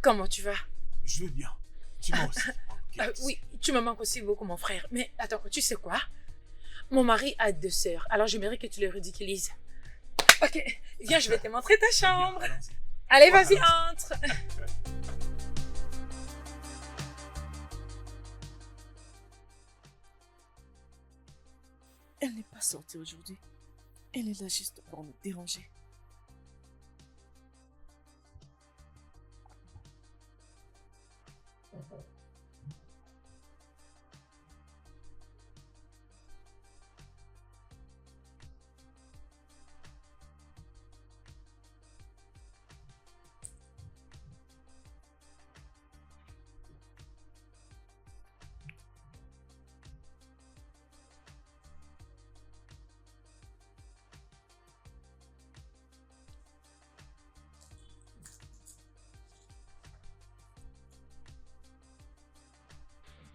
Comment tu vas? Je vais bien. Dis-moi aussi. Oui, tu me manques aussi beaucoup, mon frère. Mais attends, tu sais quoi? Mon mari a 2 sœurs, alors j'aimerais que tu les ridiculises. Ok, viens, je vais te montrer ta chambre. Allons-y. Allez, vas-y, entre. Elle n'est pas sortie aujourd'hui. Elle est là juste pour nous déranger.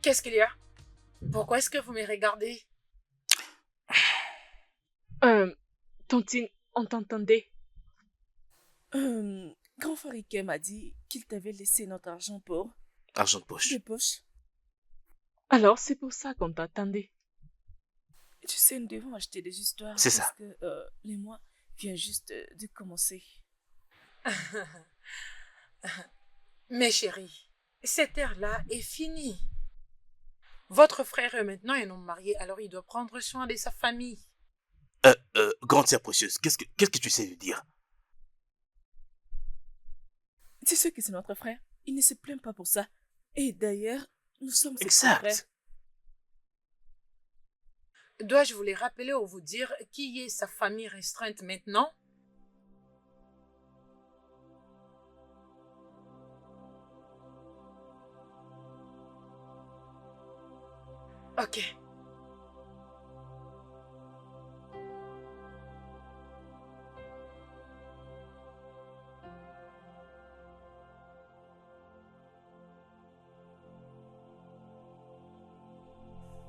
Qu'est-ce qu'il y a? Pourquoi est-ce que vous me regardez? Tontine, on t'entendait. Grand frère Ike m'a dit qu'il t'avait laissé notre argent pour Argent de poche. des poches. Alors, c'est pour ça qu'on t'attendait. Tu sais, nous devons acheter des histoires. C'est parce ça. que les mois viennent juste de commencer. Mes chéris, cette ère-là est finie. Votre frère est maintenant un homme marié, alors il doit prendre soin de sa famille. Grande sœur précieuse, qu'est-ce que tu sais de dire? Tu sais que c'est notre frère. Il ne se plaint pas pour ça. Et d'ailleurs, nous sommes ses Exact. frères. Dois-je vous les rappeler ou vous dire qui est sa famille restreinte maintenant? Ok.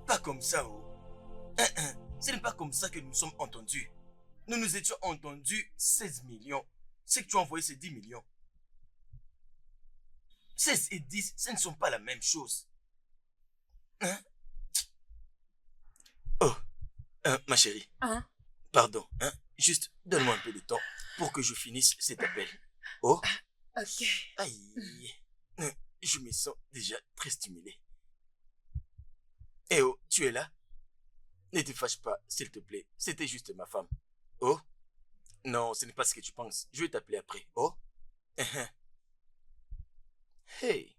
Pas comme ça, oh. Ce n'est pas comme ça que nous nous sommes entendus. Nous nous étions entendus 16 millions. C'est que tu as envoyé ces 10 millions. 16 et 10, ce ne sont pas la même chose. Hein? Oh, ma chérie, Hein? pardon, hein? Juste donne-moi un peu de temps pour que je finisse cet appel. Oh, Ok. aïe, je me sens déjà très stimulé. Eh oh, tu es là? Ne te fâche pas, s'il te plaît. C'était juste ma femme. Oh? Non, ce n'est pas ce que tu penses. Je vais t'appeler après. Oh? Hey.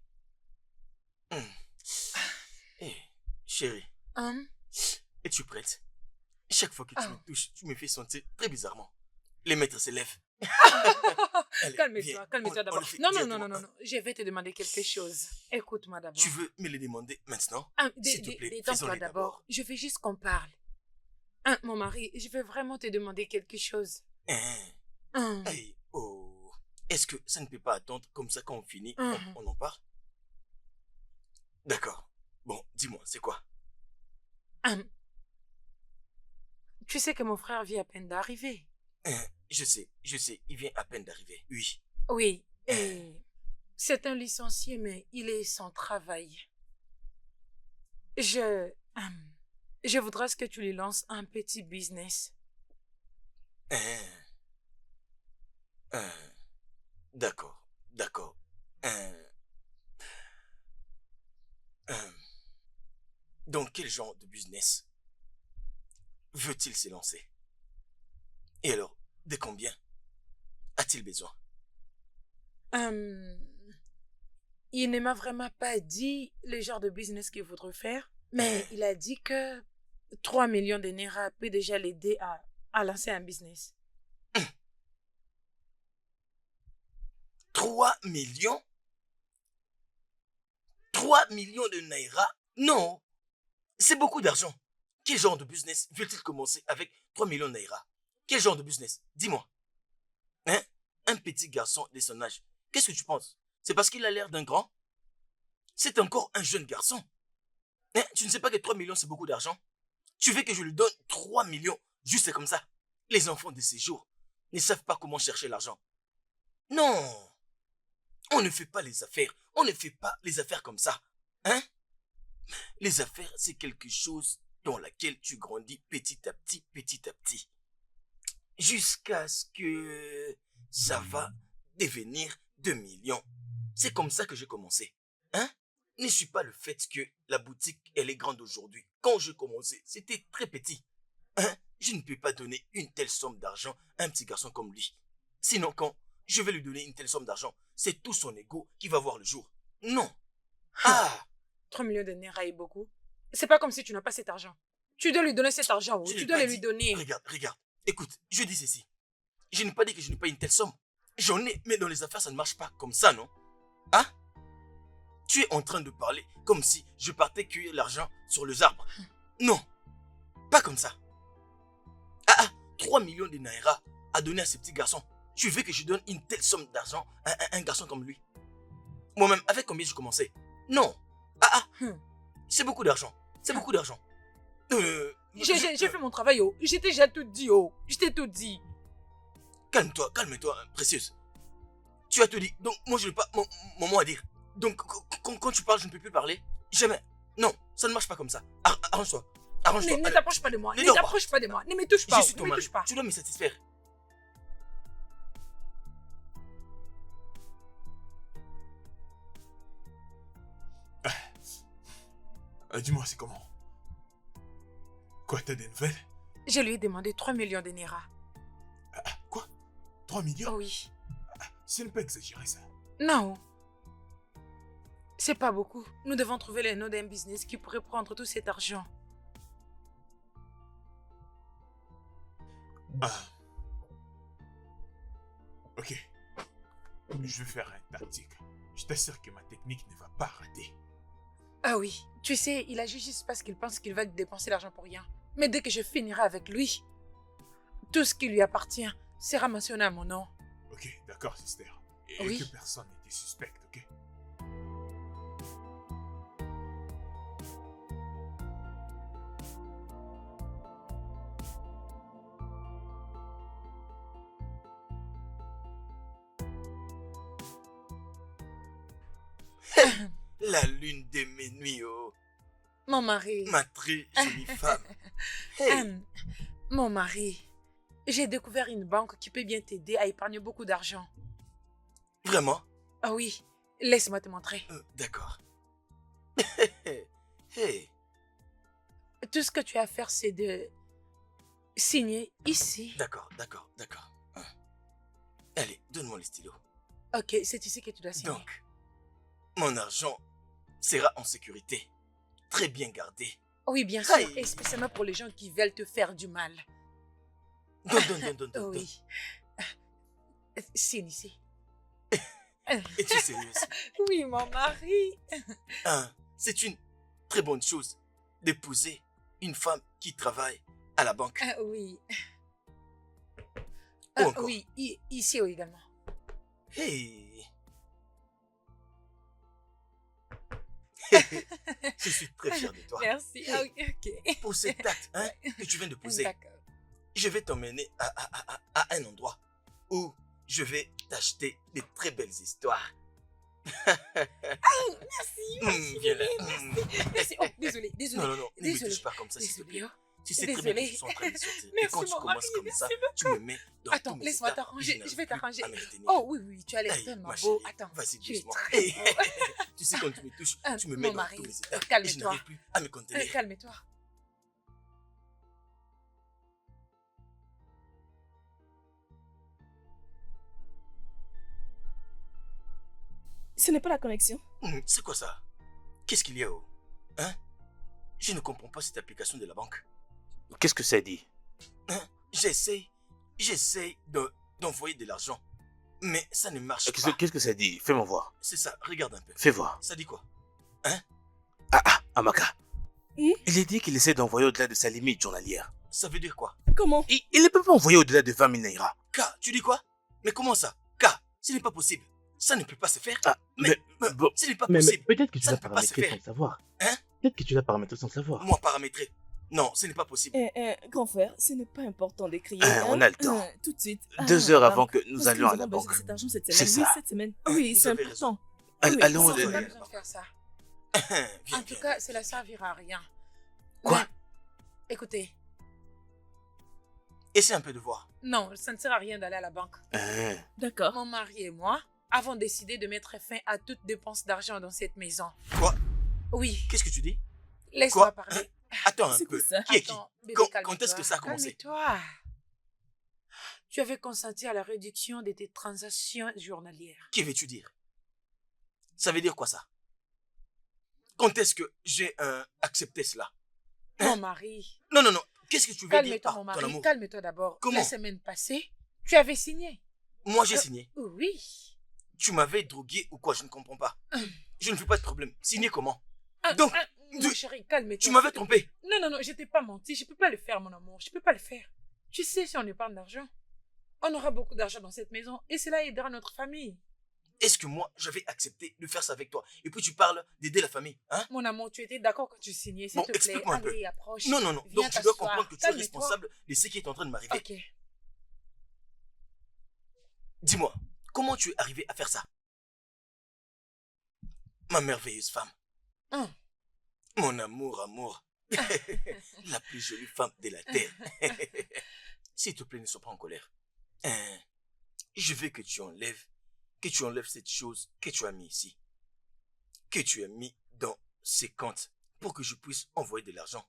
Hey, chérie, Hein? es-tu prête? Chaque fois que tu me touches, tu me fais sentir très bizarrement. Les maîtres s'élèvent. Allez, Calme-toi, viens, calme-toi on d'abord. le fait Non, non, non, directement. non, non, non. Je vais te demander quelque chose. Écoute-moi d'abord. Tu veux me les demander maintenant? S'il te plaît, détends-toi faisons-les d'abord. Je veux juste qu'on parle. Mon mari, je veux vraiment te demander quelque chose. Hey, oh. Est-ce que ça ne peut pas attendre comme ça quand on finit, on en parle? D'accord. Bon, dis-moi, c'est quoi? Tu sais que mon frère vient à peine d'arriver. Je sais, il vient à peine d'arriver. Oui. Oui, et c'est un licencié, mais il est sans travail. Je voudrais que tu lui lances un petit business. D'accord, d'accord. Dans quel genre de business veut-il se lancer? Et alors, de combien a-t-il besoin? Il ne m'a vraiment pas dit le genre de business qu'il voudrait faire, mais il a dit que 3 millions de Naira peut déjà l'aider à lancer un business. 3 millions? 3 millions de Naira? Non, c'est beaucoup d'argent. Quel genre de business veut-il commencer avec 3 millions de Naira? Quel genre de business? Dis-moi. Hein? Un petit garçon de son âge. Qu'est-ce que tu penses? C'est parce qu'il a l'air d'un grand? C'est encore un jeune garçon. Hein? Tu ne sais pas que 3 millions c'est beaucoup d'argent? Tu veux que je lui donne 3 millions juste comme ça? Les enfants de ces jours ne savent pas comment chercher l'argent. Non! On ne fait pas les affaires. On ne fait pas les affaires comme ça. Hein? Les affaires, c'est quelque chose dans laquelle tu grandis petit à petit. Jusqu'à ce que ça va devenir 2 millions. C'est comme ça que j'ai commencé. Hein? Ne suis pas le fait que la boutique, elle est grande aujourd'hui. Quand je commençais, c'était très petit. je ne peux pas donner une telle somme d'argent à un petit garçon comme lui. Sinon, quand je vais lui donner une telle somme d'argent, c'est tout son ego qui va voir le jour. Non. Ah, 3 millions de naira est beaucoup. C'est pas comme si tu n'as pas cet argent. Tu dois lui donner cet argent. je Tu n'ai dois pas le lui dit- donner. Regarde. Écoute, je dis ceci. Je n'ai pas dit que je n'ai pas une telle somme. J'en ai, mais dans les affaires, ça ne marche pas comme ça, non? Hein? Tu es en train de parler comme si je partais cueillir l'argent sur les arbres. Non, pas comme ça. 3 millions de naira à donner à ce petit garçon. Tu veux que je donne une telle somme d'argent à un garçon comme lui? Moi-même, avec combien je commençais? Non. Hmm. C'est beaucoup d'argent. C'est beaucoup d'argent. J'ai fait mon travail, oh. Je t'ai déjà tout dit, oh. Je t'ai tout dit. Calme-toi, précieuse. Tu as tout dit. Donc, moi, je n'ai pas mon mot à dire. Donc, quand tu parles, je ne peux plus parler. Jamais. Non, ça ne marche pas comme ça. Arrange-toi. Arrange-toi. Ne Allez. t'approche pas de moi. Ne Ne dors pas. t'approche pas de moi. Ne me touche pas. Je suis Ne ton me mari. touche pas. Tu dois me satisfaire. Dis-moi, c'est comment? Quoi, t'as des nouvelles? Je lui ai demandé 3 millions de naira. Quoi? 3 millions? Oh oui. Ce n'est pas exagéré, ça. Non. C'est pas beaucoup. Nous devons trouver le nom d'un business qui pourrait prendre tout cet argent. Ok. Je vais faire une tactique. Je t'assure que ma technique ne va pas rater. Ah oui. Tu sais, il agit juste parce qu'il pense qu'il va dépenser l'argent pour rien. Mais dès que je finirai avec lui, tout ce qui lui appartient sera mentionné à mon nom. Ok, d'accord, sister. Et Oui. que personne n'était suspect, ok? La lune de mes nuits, oh. Mon mari. Ma très jolie femme. Hey. Mon mari. J'ai découvert une banque qui peut bien t'aider à épargner beaucoup d'argent. Vraiment? Ah oui. Laisse-moi te montrer. D'accord. Hey. Tout ce que tu as à faire, c'est de signer ici. D'accord. Allez, donne-moi le stylo. Ok, c'est ici que tu dois signer. Donc, mon argent sera en sécurité. Très bien gardé. Oui, bien sûr. Aïe. Et spécialement pour les gens qui veulent te faire du mal. Donne. Oui. Signe ici. Es-tu sérieuse? Oui, mon mari. C'est une très bonne chose d'épouser une femme qui travaille à la banque. Oui. Où encore? Oui, ici également. Hey. Je suis très fier de toi. Merci. Ah, ok. Pour cet acte que tu viens de poser, D'accord. je vais t'emmener à un endroit où je vais t'acheter de très belles histoires. Merci. Viens là. Merci. Oh, désolé. Non, ne me Désolé. touche pas comme ça, s'il te plaît. Désolé. Tu sais très bien que Désolé. je suis en train de sortir. Et Merci, quand tu mon commences mari, comme ça, merci tu me mets dans Attends, tous mes laisse-moi états t'arranger, et n'arrive je vais plus t'arranger. à me retenir. Oh oui, tu as l'air Hey, tellement ma beau. chérie, Attends, vas-y tu es doucement. très Hey, beau. tu sais quand tu me touches, tu me Mon mets dans mari, tous mes états. Et je calme-toi. n'arrive plus à me contenir. Calme-toi. Ce n'est pas la connexion. C'est quoi ça? Qu'est-ce qu'il y a? Hein? Je ne comprends pas cette application de la banque. Qu'est-ce que ça dit? J'essaie d'envoyer de l'argent. Mais ça ne marche pas. Qu'est-ce que ça dit? Fais-moi voir. C'est ça, regarde un peu. Fais voir. Ça dit quoi? Amaka. Hmm? Il est dit qu'il essaie d'envoyer au-delà de sa limite journalière. Ça veut dire quoi? Comment? Il ne peut pas envoyer au-delà de 20 000 naira. K, tu dis quoi? Mais comment ça? K, ce n'est pas possible. Ça ne peut pas se faire. Mais bon, ce n'est pas mais possible. peut-être que tu Ça l'as ne peut pas se paramétré faire. sans le savoir. Hein? Peut-être que tu l'as paramétré sans le savoir. Moi paramétré. Non, ce n'est pas possible. Grand frère, ce n'est pas important d'écrire. On a le temps. Tout de suite. 2 heures avant que nous Parce allions à nous la avons besoin banque. de cet argent cette C'est semaine. Oui, ça. cette semaine. Oui, Vous c'est avez important. Allons, Oui, allons, On sans n'a pas problème. besoin de faire ça. Viens, En tout viens. cas, cela servira à rien. Quoi? Mais, écoutez, Essaie un peu de voir. non, ça ne sert à rien d'aller à la banque. D'accord. Mon mari et moi avons décidé de mettre fin à toute dépense d'argent dans cette maison. Quoi? Oui, Qu'est-ce que tu dis? laisse-moi Quoi? parler. Attends un C'est peu. quoi ça? Qui est qui? Attends, bébé, Quand est-ce que ça a commencé? Calme-toi. Tu avais consenti à la réduction de tes transactions journalières. Que veux-tu dire? Ça veut dire quoi ça? Quand est-ce que j'ai accepté cela? Hein? Mon mari, Non, non, non. Qu'est-ce que tu veux dire calme-toi, par mon ton mari, amour? calme-toi d'abord. Comment? La semaine passée, tu avais signé. Moi, j'ai signé. Oui. Tu m'avais drogué ou quoi? Je ne comprends pas. Je ne fais pas de problème. Signer comment? Ah, Donc, ah, mon tu- chéri, calme-toi. Tu m'avais trompé. Non, non, non, je t'ai pas menti. Je peux pas le faire, mon amour. Je peux pas le faire. Tu sais, si on épargne d'argent, on aura beaucoup d'argent dans cette maison et cela aidera notre famille. Est-ce que moi, j'avais accepté de faire ça avec toi? Et puis tu parles d'aider la famille, hein? Mon amour, tu étais d'accord quand tu signais. S'il Bon, te plaît, explique-moi un peu. allez, approche. Non, non, non. Viens Donc tu dois t'asseoir. comprendre que tu es Calme-toi. responsable de ce qui est en train de m'arriver. Ok. Dis-moi, comment tu es arrivé à faire ça? Ma merveilleuse femme. Hum. Mon amour. La plus jolie femme de la terre. S'il te plaît, ne sois pas en colère. Je veux que tu enlèves cette chose que tu as mis ici. Que tu as mis dans ces comptes pour que je puisse envoyer de l'argent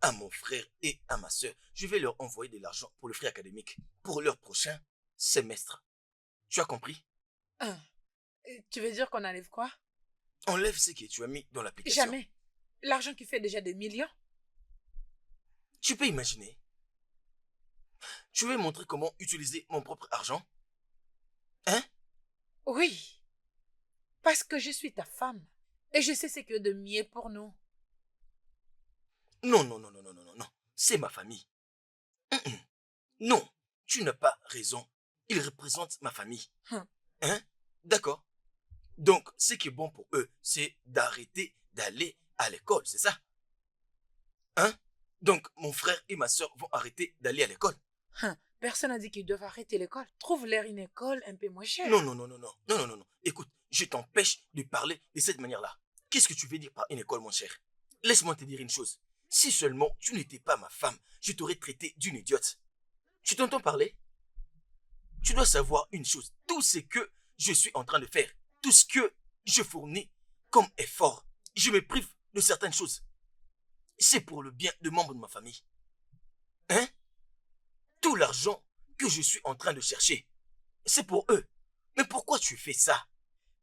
à mon frère et à ma soeur. Je vais leur envoyer de l'argent pour le frais académique, pour leur prochain semestre. Tu as compris? Tu veux dire qu'on enlève quoi? Enlève ce que tu as mis dans l'application. Jamais. L'argent qui fait déjà des millions. Tu peux imaginer. Tu veux montrer comment utiliser mon propre argent? Hein? Oui. Parce que je suis ta femme. Et je sais ce que de mieux pour nous. Non. C'est ma famille. Non, tu n'as pas raison. Ils représentent ma famille. Hein? D'accord. Donc, ce qui est bon pour eux, c'est d'arrêter d'aller à l'école, c'est ça? Hein? Donc, mon frère et ma soeur vont arrêter d'aller à l'école. Personne n'a dit qu'ils doivent arrêter l'école. Trouve-leur une école un peu moins chère. Non. Écoute, je t'empêche de parler de cette manière-là. Qu'est-ce que tu veux dire par une école moins chère? Laisse-moi te dire une chose. Si seulement tu n'étais pas ma femme, je t'aurais traité d'une idiote. Tu t'entends parler? Tu dois savoir une chose. Tout ce que je suis en train de faire, tout ce que je fournis comme effort, je me prive de certaines choses. C'est pour le bien de membres de ma famille. Hein? Tout l'argent que je suis en train de chercher, c'est pour eux. Mais pourquoi tu fais ça?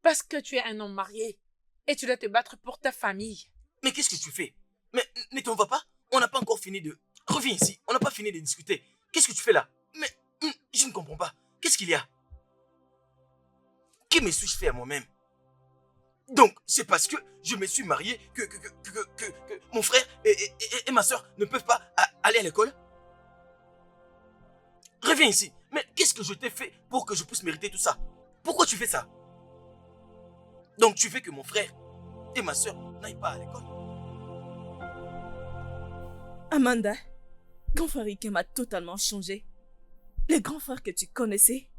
Parce que tu es un homme marié. Et tu dois te battre pour ta famille. Mais qu'est-ce que tu fais? Mais ne t'en vas pas? On n'a pas encore fini de... Reviens ici, on n'a pas fini de discuter. Qu'est-ce que tu fais là? Mais je ne comprends pas. Qu'est-ce qu'il y a? Que me suis-je fait à moi-même? Donc, c'est parce que je me suis marié que mon frère et ma soeur ne peuvent pas aller à l'école? Reviens ici. Mais qu'est-ce que je t'ai fait pour que je puisse mériter tout ça? Pourquoi tu fais ça? Donc, tu veux que mon frère et ma soeur n'aillent pas à l'école? Amanda, grand frère Ikem a totalement changé. Les grands frères que tu connaissais,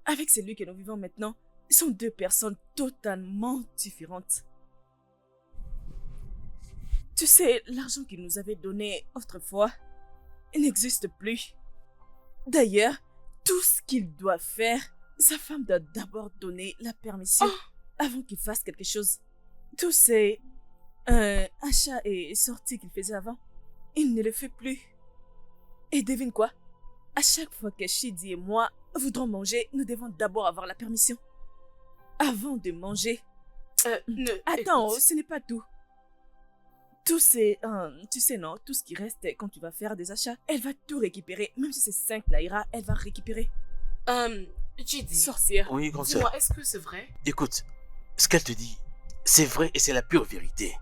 avec celui que nous vivons maintenant, sont deux personnes totalement différentes. Tu sais, l'argent qu'il nous avait donné autrefois, il n'existe plus. D'ailleurs, tout ce qu'il doit faire, sa femme doit d'abord donner la permission avant qu'il fasse quelque chose. Tous ces achats et sorties qu'il faisait avant, il ne le fait plus. Et devine quoi? À chaque fois que Shidi et moi voudrons manger, nous devons d'abord avoir la permission. Avant de manger. Attends, écoute. ce n'est pas tout. Tout c'est, tu sais non, tout ce qui reste quand tu vas faire des achats, elle va tout récupérer. Même si c'est 5 naira, elle va récupérer. Chidi, Sorcière. Oui, grande dis-moi, sœur. est-ce que c'est vrai? Écoute, ce qu'elle te dit, c'est vrai et c'est la pure vérité.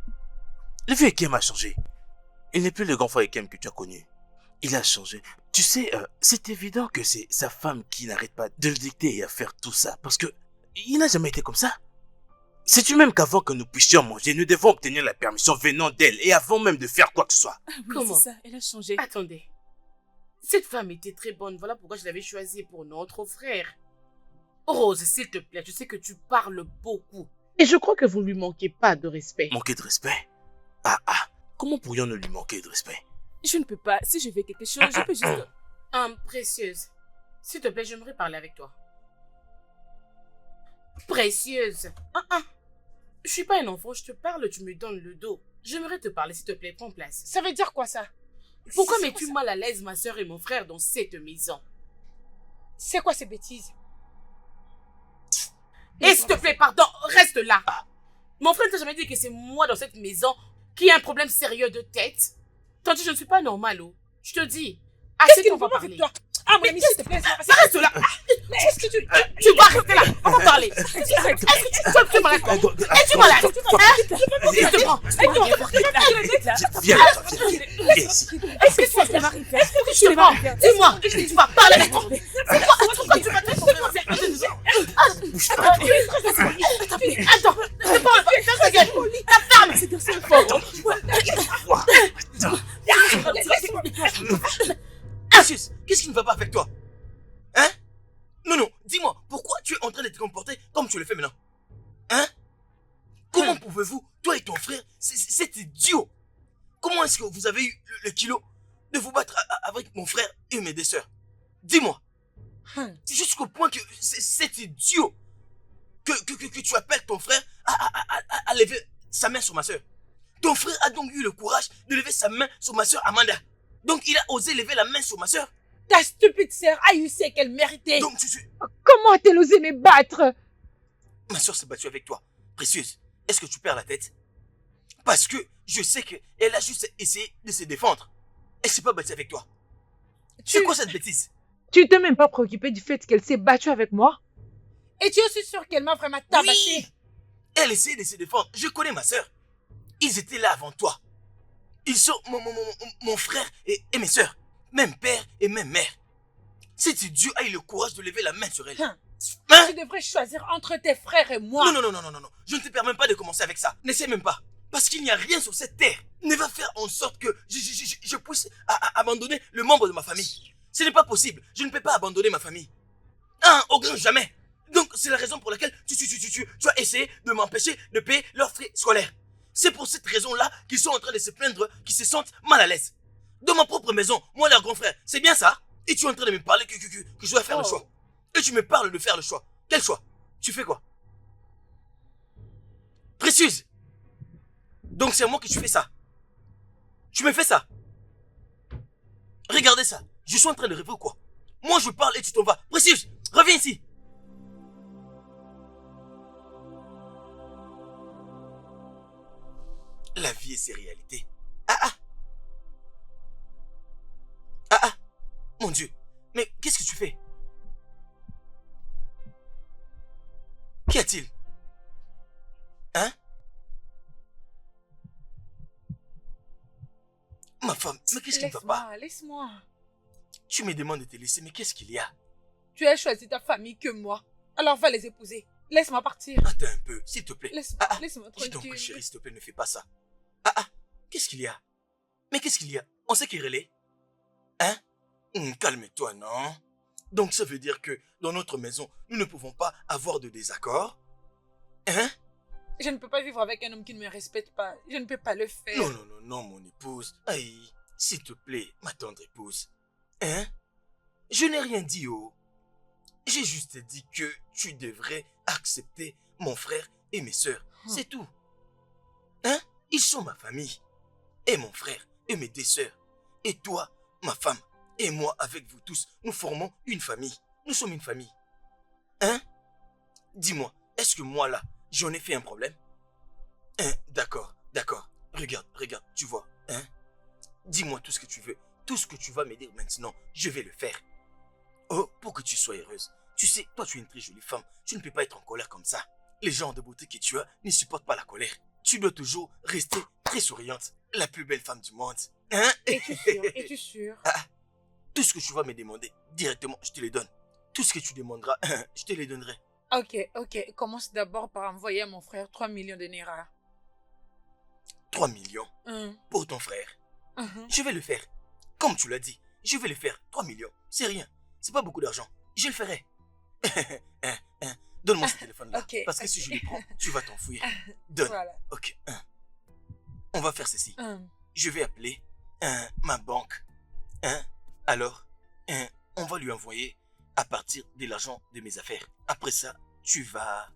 Le vieux Ekem a changé. Il n'est plus le grand frère Ekem que tu as connu. Il a changé. Tu sais, c'est évident que c'est sa femme qui n'arrête pas de le dicter et à faire tout ça. Parce que il n'a jamais été comme ça. Sais-tu même qu'avant que nous puissions manger, nous devons obtenir la permission venant d'elle et avant même de faire quoi que ce soit. Ah oui, Comment? c'est ça, elle a changé. Attendez. Cette femme était très bonne, voilà pourquoi je l'avais choisie pour notre frère. Rose, s'il te plaît, je sais que tu parles beaucoup. Et je crois que vous lui manquez pas de respect. Manquer de respect? Comment pourrions-nous lui manquer de respect? Je ne peux pas, si je fais quelque chose, je peux juste... Précieuse, s'il te plaît, j'aimerais parler avec toi. Précieuse. Je suis pas un enfant, je te parle, tu me donnes le dos. J'aimerais te parler, s'il te plaît, prends place. Ça veut dire quoi ça? Pourquoi C'est mets-tu quoi mal à l'aise ma soeur et mon frère dans cette maison? C'est quoi ces bêtises? Et s'il te plaît, pardon, reste là. Mon frère ne t'a jamais dit que c'est moi dans cette maison qui a un problème sérieux de tête? Tandis que je ne suis pas normale, oh. Je te dis. Qu'est-ce Assez qui qu'on ne va va pas avec parler. toi? Ah, mon ami, s'il te plaît, ça va passer. Reste là. Mais est-ce que tu... Tu vas rester là. On va parler. Est-ce que tu es malade? Es-tu malade? Je te prends. Viens, toi, viens ici. Est-ce que ça m'arrive? Je te prends. Dis-moi. Tu vas parler avec moi. Pourquoi tu vas te Bouge pas. Attends. C'est pas ta gueule. Ta femme. C'est Cassius, qu'est-ce qui ne va pas avec toi? Hein? Non, dis-moi, pourquoi tu es en train de te comporter comme tu le fais maintenant? Hein? Comment pouvez-vous, toi et ton frère, c'est idiot? Comment est-ce que vous avez eu le kilo de vous battre avec mon frère et mes deux sœurs? Dis-moi. Jusqu'au point que c'est idiot que tu appelles ton frère à lever sa main sur ma sœur. Ton frère a donc eu le courage de lever sa main sur ma sœur Amanda. Donc il a osé lever la main sur ma sœur. Ta stupide sœur a eu ce qu'elle méritait. Donc Comment a-t-elle osé me battre? ma sœur s'est battue avec toi. Précieuse, est-ce que tu perds la tête? Parce que je sais qu'elle a juste essayé de se défendre. Elle s'est pas battue avec toi. C'est quoi cette bêtise? Tu t'es même pas préoccupé du fait qu'elle s'est battue avec moi? Et tu es aussi sûr qu'elle m'a vraiment tabassé? Oui. Elle essayait de se défendre. Je connais ma sœur. Ils étaient là avant toi. Ils sont mon frère et mes sœurs. Même père et même mère. Si Dieu a eu le courage de lever la main sur elle. Hein? Tu devrais choisir entre tes frères et moi. Non. Je ne te permets pas de commencer avec ça. N'essaie même pas. Parce qu'il n'y a rien sur cette terre. Ne va faire en sorte que je puisse abandonner le membre de ma famille. Ce n'est pas possible. Je ne peux pas abandonner ma famille. Au grand jamais. Donc, c'est la raison pour laquelle tu as essayé de m'empêcher de payer leurs frais scolaires. C'est pour cette raison-là qu'ils sont en train de se plaindre, qu'ils se sentent mal à l'aise. Dans ma propre maison, moi leur grand frère, c'est bien ça? Et tu es en train de me parler que je dois faire le choix. Et tu me parles de faire le choix. Quel choix? Tu fais quoi? Précieuse. Donc c'est à moi que tu fais ça. Tu me fais ça. Regardez ça. Je suis en train de rêver ou quoi? Moi je parle et tu t'en vas. Précieuse, reviens ici. La vie et ses réalités. Mon Dieu. Mais qu'est-ce que tu fais? Qu'y a-t-il? Hein? Ma femme, mais qu'est-ce qui ne va pas? Laisse-moi. Tu me demandes de te laisser, mais qu'est-ce qu'il y a? Tu as choisi ta famille que moi. Alors va les épouser. Laisse-moi partir. Attends un peu, s'il te plaît. Laisse-moi Je t'en tranquille. prie, chérie, s'il te plaît, ne fais pas ça. Qu'est-ce qu'il y a? Mais qu'est-ce qu'il y a? On sait qu'il est. Hein? Calme-toi, non? Donc ça veut dire que dans notre maison, nous ne pouvons pas avoir de désaccord? Hein? Je ne peux pas vivre avec un homme qui ne me respecte pas. Je ne peux pas le faire. Non, mon épouse. Aïe, s'il te plaît, ma tendre épouse. Hein? Je n'ai rien dit, oh. J'ai juste dit que tu devrais accepter mon frère et mes sœurs. C'est tout. Hein? Ils sont ma famille. Et mon frère et mes deux sœurs. Et toi, ma femme. Et moi, avec vous tous, nous formons une famille. Nous sommes une famille. Hein? Dis-moi, est-ce que moi là, j'en ai fait un problème? Hein? D'accord. Regarde, tu vois. Hein? Dis-moi tout ce que tu veux. Tout ce que tu vas me dire maintenant, je vais le faire. Oh, pour que tu sois heureuse. Tu sais, toi tu es une très jolie femme. Tu ne peux pas être en colère comme ça. Les gens de beauté que tu as ne supportent pas la colère. Tu dois toujours rester très souriante. La plus belle femme du monde. Hein? Es-tu sûr? Tout ce que tu vas me demander, directement, je te le donne. Tout ce que tu demanderas, je te le donnerai. Ok. Commence d'abord par envoyer à mon frère 3 millions de Naira. 3 millions? Pour ton frère? Je vais le faire. Comme tu l'as dit, je vais le faire. 3 millions, c'est rien. C'est pas beaucoup d'argent. Je le ferai. Donne-moi ce téléphone-là. Parce que si je le prends, tu vas t'enfuir. Donne. Voilà. Ok. On va faire ceci. Je vais appeler ma banque. Alors, on va lui envoyer à partir de l'argent de mes affaires. Après ça, tu vas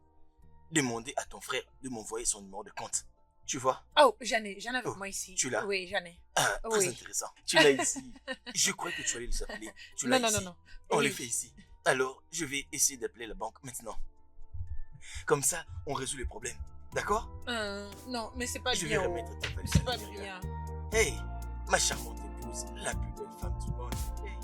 demander à ton frère de m'envoyer son numéro de compte. Tu vois? Oh, j'en ai avec Oh, moi ici. tu l'as? Oui, j'en ai. Ah, très Oui. intéressant. Tu l'as ici. Je crois que tu allais les appeler. Tu l'as Non, ici. non. On le Oui. fait ici. Alors, je vais essayer d'appeler la banque maintenant. Comme ça, on résout les problèmes. D'accord? Non, mais c'est pas Je vais bien. remettre ta valise C'est à pas l'intérieur. bien. Hey, ma charmante épouse, la plus belle femme du monde. Hey.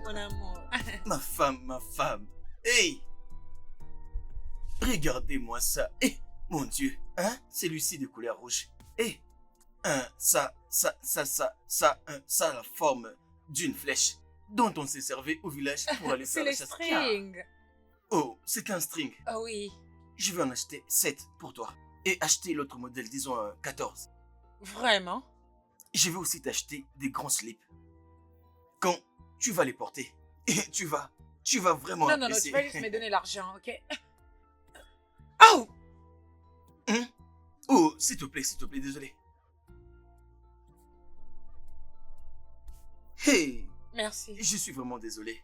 Mon amour. Ma femme, ma femme. Hey, regardez-moi ça. Eh, mon Dieu, hein? Celui-ci de couleur rouge. Eh, ça a la forme d'une flèche dont on s'est servi au village pour aller C'est faire la les chasse. strings. Oh, c'est un string. Ah oui. Je vais en acheter 7 pour toi. Et acheter l'autre modèle, disons 14. Vraiment? Je vais aussi t'acheter des grands slips. Quand tu vas les porter, et tu vas vraiment Non, apprécier. tu vas juste me donner l'argent, ok? Oh! Hein? Oh, s'il te plaît, désolé. Hey, Merci. je suis vraiment désolé.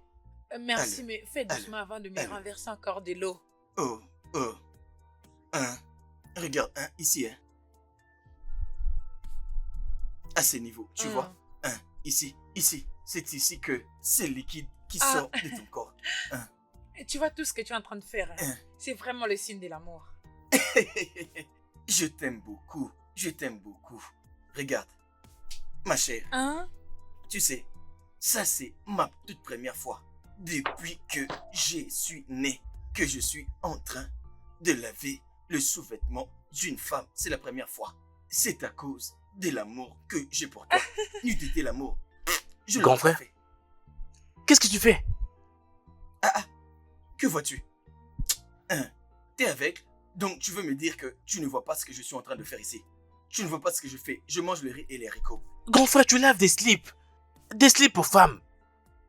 Merci, Allez, mais fais doucement avant de me allez. renverser encore de l'eau. Oh. Regarde, ici, à ce niveau, tu vois? Ici. C'est ici que c'est le liquide qui sort de ton corps. Et tu vois tout ce que tu es en train de faire. Hein. C'est vraiment le signe de l'amour. Je t'aime beaucoup. Regarde, ma chère, Hein? tu sais, ça c'est ma toute première fois depuis que je suis né que je suis en train de laver le sous-vêtement d'une femme. C'est la première fois. C'est à cause de l'amour que j'ai pour toi. N'eût été l'amour, je Grand l'aurais pas frère. fait. Qu'est-ce que tu fais? Que vois-tu? T'es aveugle, donc tu veux me dire que tu ne vois pas ce que je suis en train de faire ici. Tu ne vois pas ce que je fais. Je mange le riz et les haricots. Grand frère, tu laves des slips. Des slips pour femmes.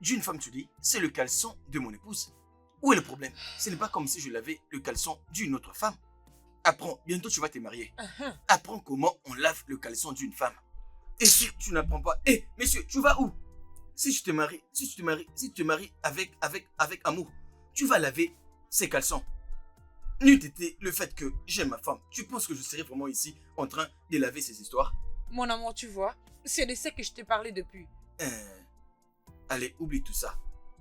D'une femme, tu dis, c'est le caleçon de mon épouse. Où est le problème? Ce n'est pas comme si je lavais le caleçon d'une autre femme. Apprends, bientôt tu vas te marier. Apprends comment on lave le caleçon d'une femme. Et si tu n'apprends pas, hé, monsieur, tu vas où? Si tu te maries avec amour, tu vas laver ces caleçons. N'eût été le fait que j'aime ma femme, tu penses que je serais vraiment ici en train de laver ces histoires? Mon amour, tu vois, c'est de ça que je t'ai parlé depuis. Allez, oublie tout ça.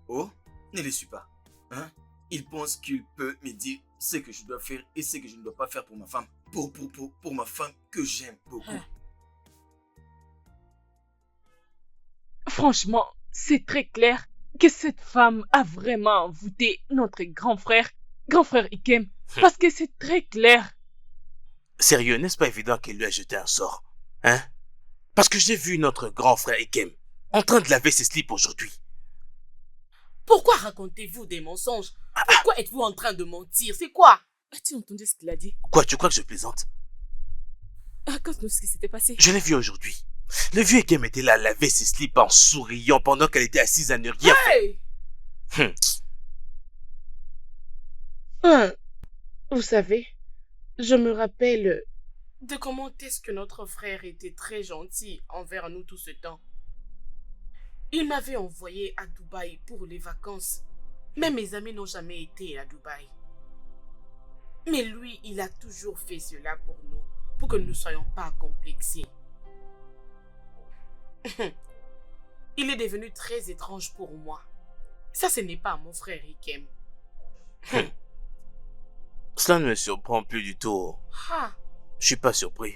Oh, ne les suis pas. Hein? Il pense qu'il peut me dire ce que je dois faire et ce que je ne dois pas faire pour ma femme. Pour ma femme que j'aime beaucoup. Franchement, c'est très clair que cette femme a vraiment envoûté notre grand frère Ikem. Parce que c'est très clair. Sérieux, n'est-ce pas évident qu'elle lui a jeté un sort? Hein? Parce que j'ai vu notre grand frère Ikem en train de laver ses slips aujourd'hui. Pourquoi racontez-vous des mensonges? Pourquoi êtes-vous en train de mentir? C'est quoi? As-tu entendu ce qu'il a dit? Quoi, tu crois que je plaisante? Raconte-nous ce qui s'était passé. Je l'ai vu aujourd'hui. Le vieux Ikem était là à laver ses slips en souriant pendant qu'elle était assise à ne rien Hey! faire. Vous savez, je me rappelle... De comment est-ce que notre frère était très gentil envers nous tout ce temps. Il m'avait envoyé à Dubaï pour les vacances. Mais mes amis n'ont jamais été à Dubaï. Mais lui, il a toujours fait cela pour nous, pour que nous ne soyons pas complexés. Il est devenu très étrange pour moi. Ça, ce n'est pas mon frère Ikem. Cela ne me surprend plus du tout. Ah, Je suis pas surpris.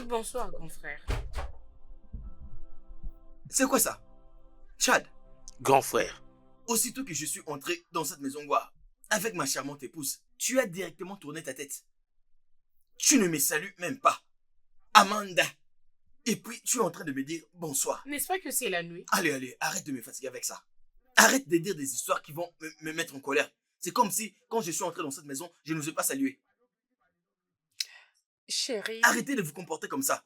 bonsoir, grand frère. C'est quoi ça? Chad, Grand frère, aussitôt que je suis entré dans cette maison noire, avec ma charmante épouse, tu as directement tourné ta tête. Tu ne me salues même pas. Amanda. Et puis, tu es en train de me dire bonsoir. N'est-ce pas que c'est la nuit? Allez, arrête de me fatiguer avec ça. Arrête de dire des histoires qui vont me mettre en colère. C'est comme si, quand je suis entré dans cette maison, je n'osais pas saluer. Chérie. Arrêtez de vous comporter comme ça.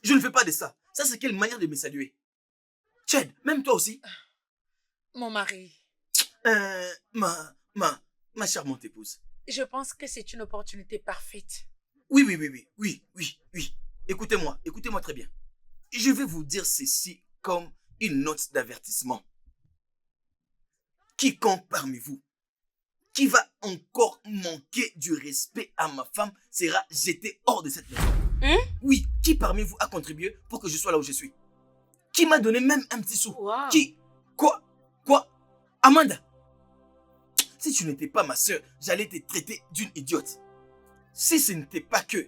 Je ne fais pas de ça. Ça, c'est quelle manière de me saluer? Chad, même toi aussi. Mon mari. Ma charmante épouse. Je pense que c'est une opportunité parfaite Oui. Écoutez-moi très bien. Je vais vous dire ceci comme une note d'avertissement. Quiconque parmi vous qui va encore manquer du respect à ma femme sera jeté hors de cette maison. Hein? Oui, qui parmi vous a contribué pour que je sois là où je suis? Qui m'a donné même un petit sou? Wow. Qui? Quoi? Amanda, si tu n'étais pas ma soeur, j'allais te traiter d'une idiote. Si ce n'était pas que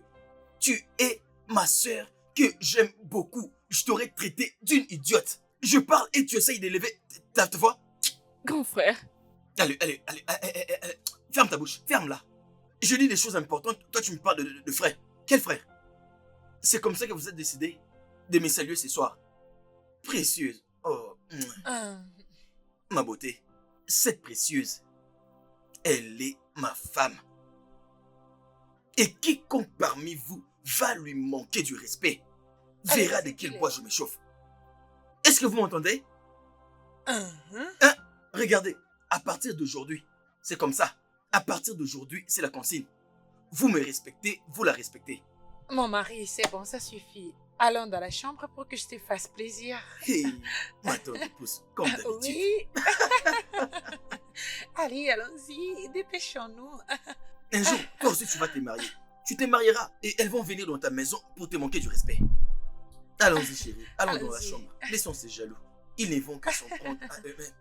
tu es ma soeur que j'aime beaucoup, je t'aurais traité d'une idiote. Je parle et tu essayes d'élever ta voix. Grand frère, Allez. Ferme ta bouche, ferme-la. Je dis des choses importantes, toi tu me parles de frère. Quel frère? C'est comme ça que vous êtes décidé de me saluer ce soir. Précieuse. Oh, ma beauté. Cette précieuse, elle est ma femme. Et quiconque parmi vous va lui manquer du respect verra de quel bois je me chauffe. Est-ce que vous m'entendez? Regardez, à partir d'aujourd'hui, c'est comme ça. À partir d'aujourd'hui, c'est la consigne. Vous me respectez, vous la respectez. Mon mari, c'est bon, ça suffit. Allons dans la chambre pour que je te fasse plaisir. Hey, ma tante épouse, comme d'habitude. Oui. Allez, allons-y, dépêchons-nous. Un jour, toi aussi tu vas te marier. Tu te marieras et elles vont venir dans ta maison pour te manquer du respect. Allons-y chérie, allons dans la Allons-y. chambre. Laissons ces jaloux. Ils ne vont que s'en prendre à eux-mêmes.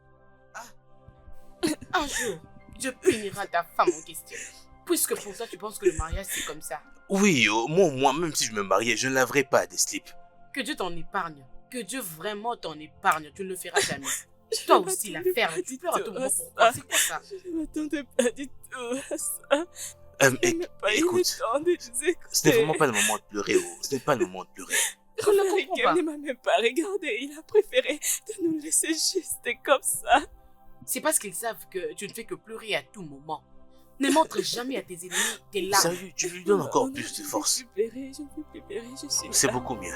Un jour, Dieu punira ta femme en question. Puisque pour toi, tu penses que le mariage, c'est comme ça. Oui, moi, même si je me mariais, je ne laverais pas des slips. Que Dieu t'en épargne. Que Dieu vraiment t'en épargne. Tu ne le feras jamais. Toi aussi, la ferme. Tu pleures à tout moment. Pourquoi? C'est quoi ça? je ne m'attendais pas du tout à ça. É- Je n'ai pas eu écoute, le temps de les écouter. ce n'est vraiment pas le moment de pleurer. Ce n'est pas le moment de pleurer. Je ne comprends Rick pas. ne m'a même pas regardé. Il a préféré de nous laisser juste comme ça. C'est parce qu'ils savent que tu ne fais que pleurer à tout moment. Ne montre jamais à tes ennemis tes larmes. Sérieux, tu lui donnes encore Non, plus je de ne force. peux plus pleurer, je ne peux plus pleurer, je suis C'est là. beaucoup mieux.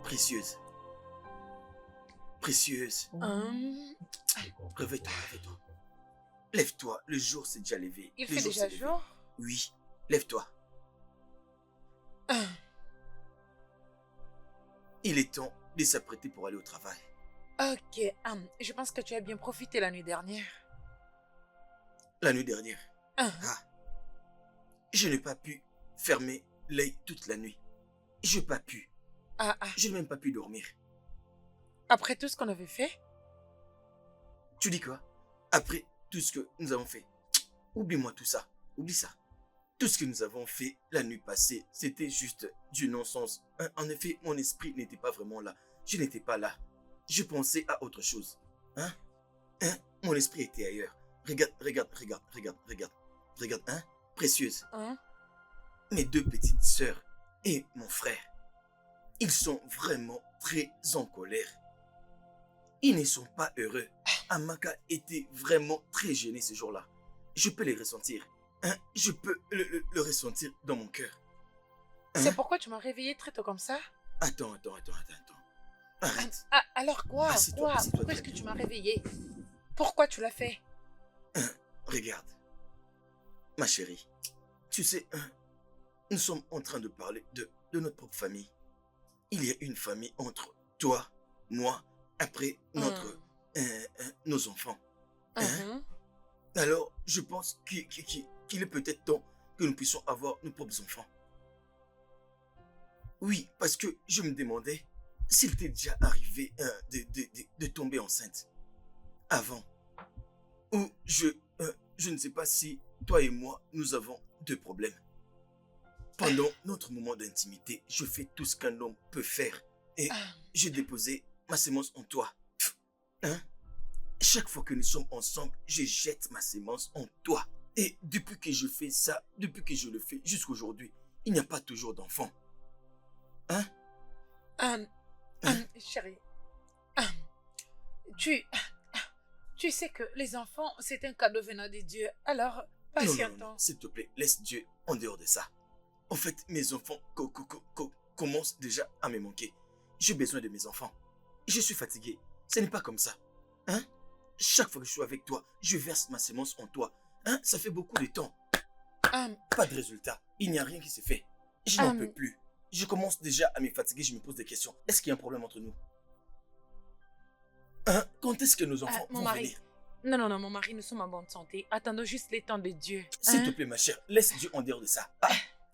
Précieuse. Précieuse. Réveille-toi. Lève-toi, le jour s'est déjà levé. Il Le fait jour déjà s'est levé. jour? Oui, lève-toi. Il est temps de s'apprêter pour aller au travail. Ok, je pense que tu as bien profité la nuit dernière. La nuit dernière, Ah, je n'ai pas pu fermer l'œil toute la nuit. Je n'ai pas pu. ah. Je n'ai même pas pu dormir. Après tout ce qu'on avait fait? Tu dis quoi? Après tout ce que nous avons fait. Oublie-moi tout ça. Oublie ça. Tout ce que nous avons fait la nuit passée, c'était juste du non-sens. En effet, mon esprit n'était pas vraiment là. Je n'étais pas là. Je pensais à autre chose. Mon esprit était ailleurs. Regarde, précieuse. Hein? Mes deux petites sœurs et mon frère. Ils sont vraiment très en colère. Ils ne sont pas heureux. Amaka était vraiment très gênée ce jour-là. Je peux les ressentir. Hein? Je peux le ressentir dans mon cœur. Hein? C'est pourquoi tu m'as réveillé très tôt comme ça? Attends. Arrête. Alors quoi? Assieds-toi, assieds-toi, Pourquoi est-ce que tu m'as réveillé? Pourquoi tu l'as fait? Regarde. Ma chérie, tu sais, nous sommes en train de parler de notre propre famille. Il y a une famille entre toi, moi, après nos enfants. Hein? Alors, je pense qu'il est peut-être temps que nous puissions avoir nos propres enfants. Oui, parce que je me demandais s'il t'est déjà arrivé de tomber enceinte avant. Ou je ne sais pas si toi et moi, nous avons deux problèmes. Pendant notre moment d'intimité, je fais tout ce qu'un homme peut faire. Et j'ai déposé ma sémence en toi. Hein? Chaque fois que nous sommes ensemble, je jette ma sémence en toi. Et depuis que je fais ça, depuis que je le fais jusqu'aujourd'hui, il n'y a pas toujours d'enfant. Hein? Chérie, tu sais que les enfants, c'est un cadeau venant de Dieu. Alors, patientons. Non, s'il te plaît, laisse Dieu en dehors de ça. En fait, mes enfants commencent déjà à me manquer. J'ai besoin de mes enfants. Je suis fatigué. Ce n'est pas comme ça. Hein? Chaque fois que je suis avec toi, je verse ma sémence en toi. Hein? Ça fait beaucoup de temps. Pas de résultat. Il n'y a rien qui s'est fait. Je n'en peux plus. Je commence déjà à me fatiguer. Je me pose des questions. Est-ce qu'il y a un problème entre nous? Hein? Quand est-ce que nos enfants vont venir? Non, mon mari, nous sommes en bonne santé. Attendons juste les temps de Dieu. S'il te plaît, ma chère, laisse Dieu en dehors de ça.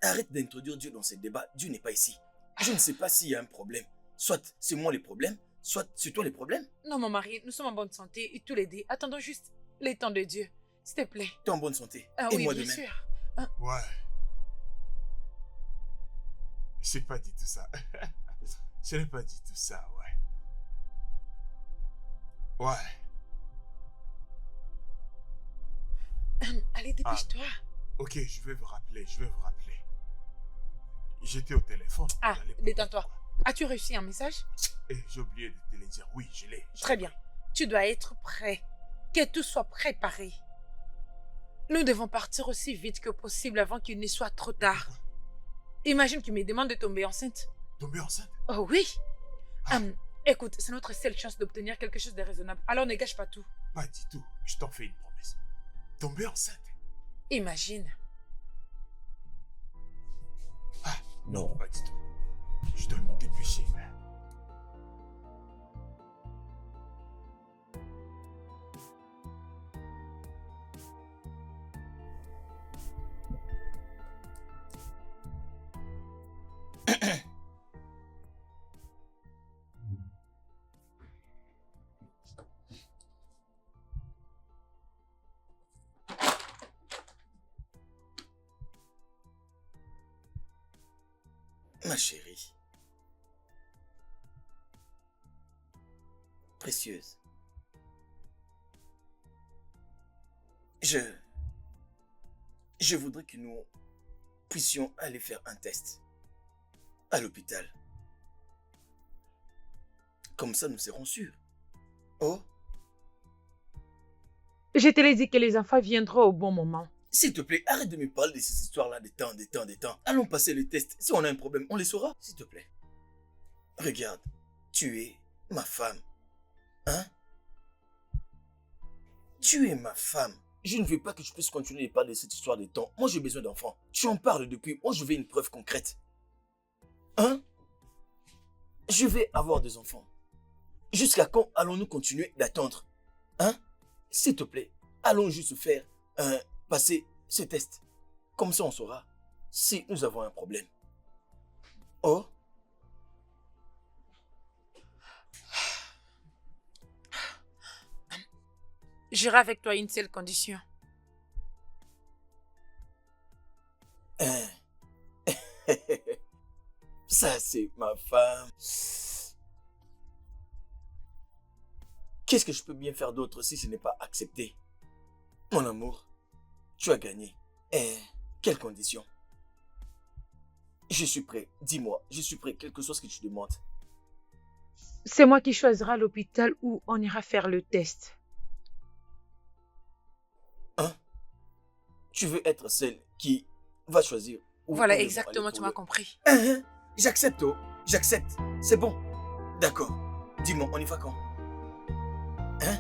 Arrête d'introduire Dieu dans ces débats. Dieu n'est pas ici. Je ne sais pas s'il y a un problème. Soit c'est moi les problèmes, soit c'est toi les problèmes. Non, mon mari, nous sommes en bonne santé et tous les deux. Attendons juste les temps de Dieu. S'il te plaît. Tu es en bonne santé. Et oui, moi bien de même. sûr. Ouais. Je n'ai pas dit tout ça. Je n'ai pas dit tout ça, ouais. Allez, dépêche-toi. Ok, je vais vous rappeler. J'étais au téléphone. Détends-toi. As-tu reçu un message? Et j'ai oublié de te le dire. Oui, je l'ai. Très bien. Tu dois être prêt. Que tout soit préparé. Nous devons partir aussi vite que possible avant qu'il ne soit trop tard. Imagine qu'il me demande de tomber enceinte. Tomber enceinte? Oh oui. Écoute, c'est notre seule chance d'obtenir quelque chose de raisonnable. Alors ne gâche pas tout. Pas du tout. Je t'en fais une promesse. Tomber enceinte? Imagine. Non, pas du tout. Je dois me dépêcher. Ma chérie. Précieuse. Je voudrais que nous puissions aller faire un test à l'hôpital. Comme ça, nous serons sûrs. Oh, Je te l'ai dit que les enfants viendront au bon moment. s'il te plaît, arrête de me parler de ces histoires-là des temps. Allons passer le test. Si on a un problème, on les saura, s'il te plaît. Regarde, tu es ma femme. Hein? Tu es ma femme. Je ne veux pas que tu puisses continuer de parler de cette histoire des temps. Moi, j'ai besoin d'enfants. Tu en parles depuis. Moi, je veux une preuve concrète. Hein? Je vais avoir des enfants. Jusqu'à quand allons-nous continuer d'attendre? Hein? S'il te plaît, allons juste faire passer ce test. Comme ça, on saura si nous avons un problème. Oh? J'irai avec toi à une seule condition. Ça, c'est ma femme. Qu'est-ce que je peux bien faire d'autre si ce n'est pas accepter? Mon amour, tu as gagné. Quelles conditions? Je suis prêt. Dis-moi, je suis prêt, quelque chose que tu demandes. C'est moi qui choisira l'hôpital où on ira faire le test. Tu veux être celle qui va choisir où Voilà, nous devons exactement, aller tu pour m'as le- compris. J'accepte, oh. J'accepte. C'est bon. D'accord. Dis-moi, on y va quand? Hein?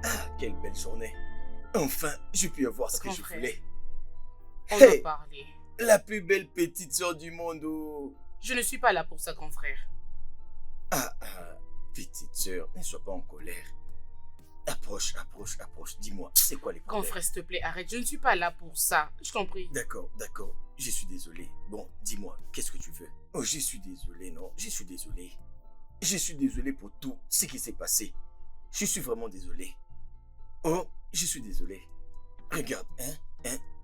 Ah, quelle belle journée. Enfin, j'ai pu avoir ce que Grand je frère. voulais. On Hey, doit parler. la plus belle petite sœur du monde. Oh. Je ne suis pas là pour ça, grand frère. Petite sœur, ne sois pas en colère. Approche, approche, approche. Dis-moi, c'est quoi les Grand problèmes? frère, s'il te plaît, arrête. Je ne suis pas là pour ça. Je t'en prie. D'accord, d'accord. Je suis désolé. Bon, dis-moi, qu'est-ce que tu veux? Oh, je suis désolé, non? Je suis désolé. Je suis désolé pour tout ce qui s'est passé. Je suis vraiment désolé. Oh, je suis désolé. Regarde,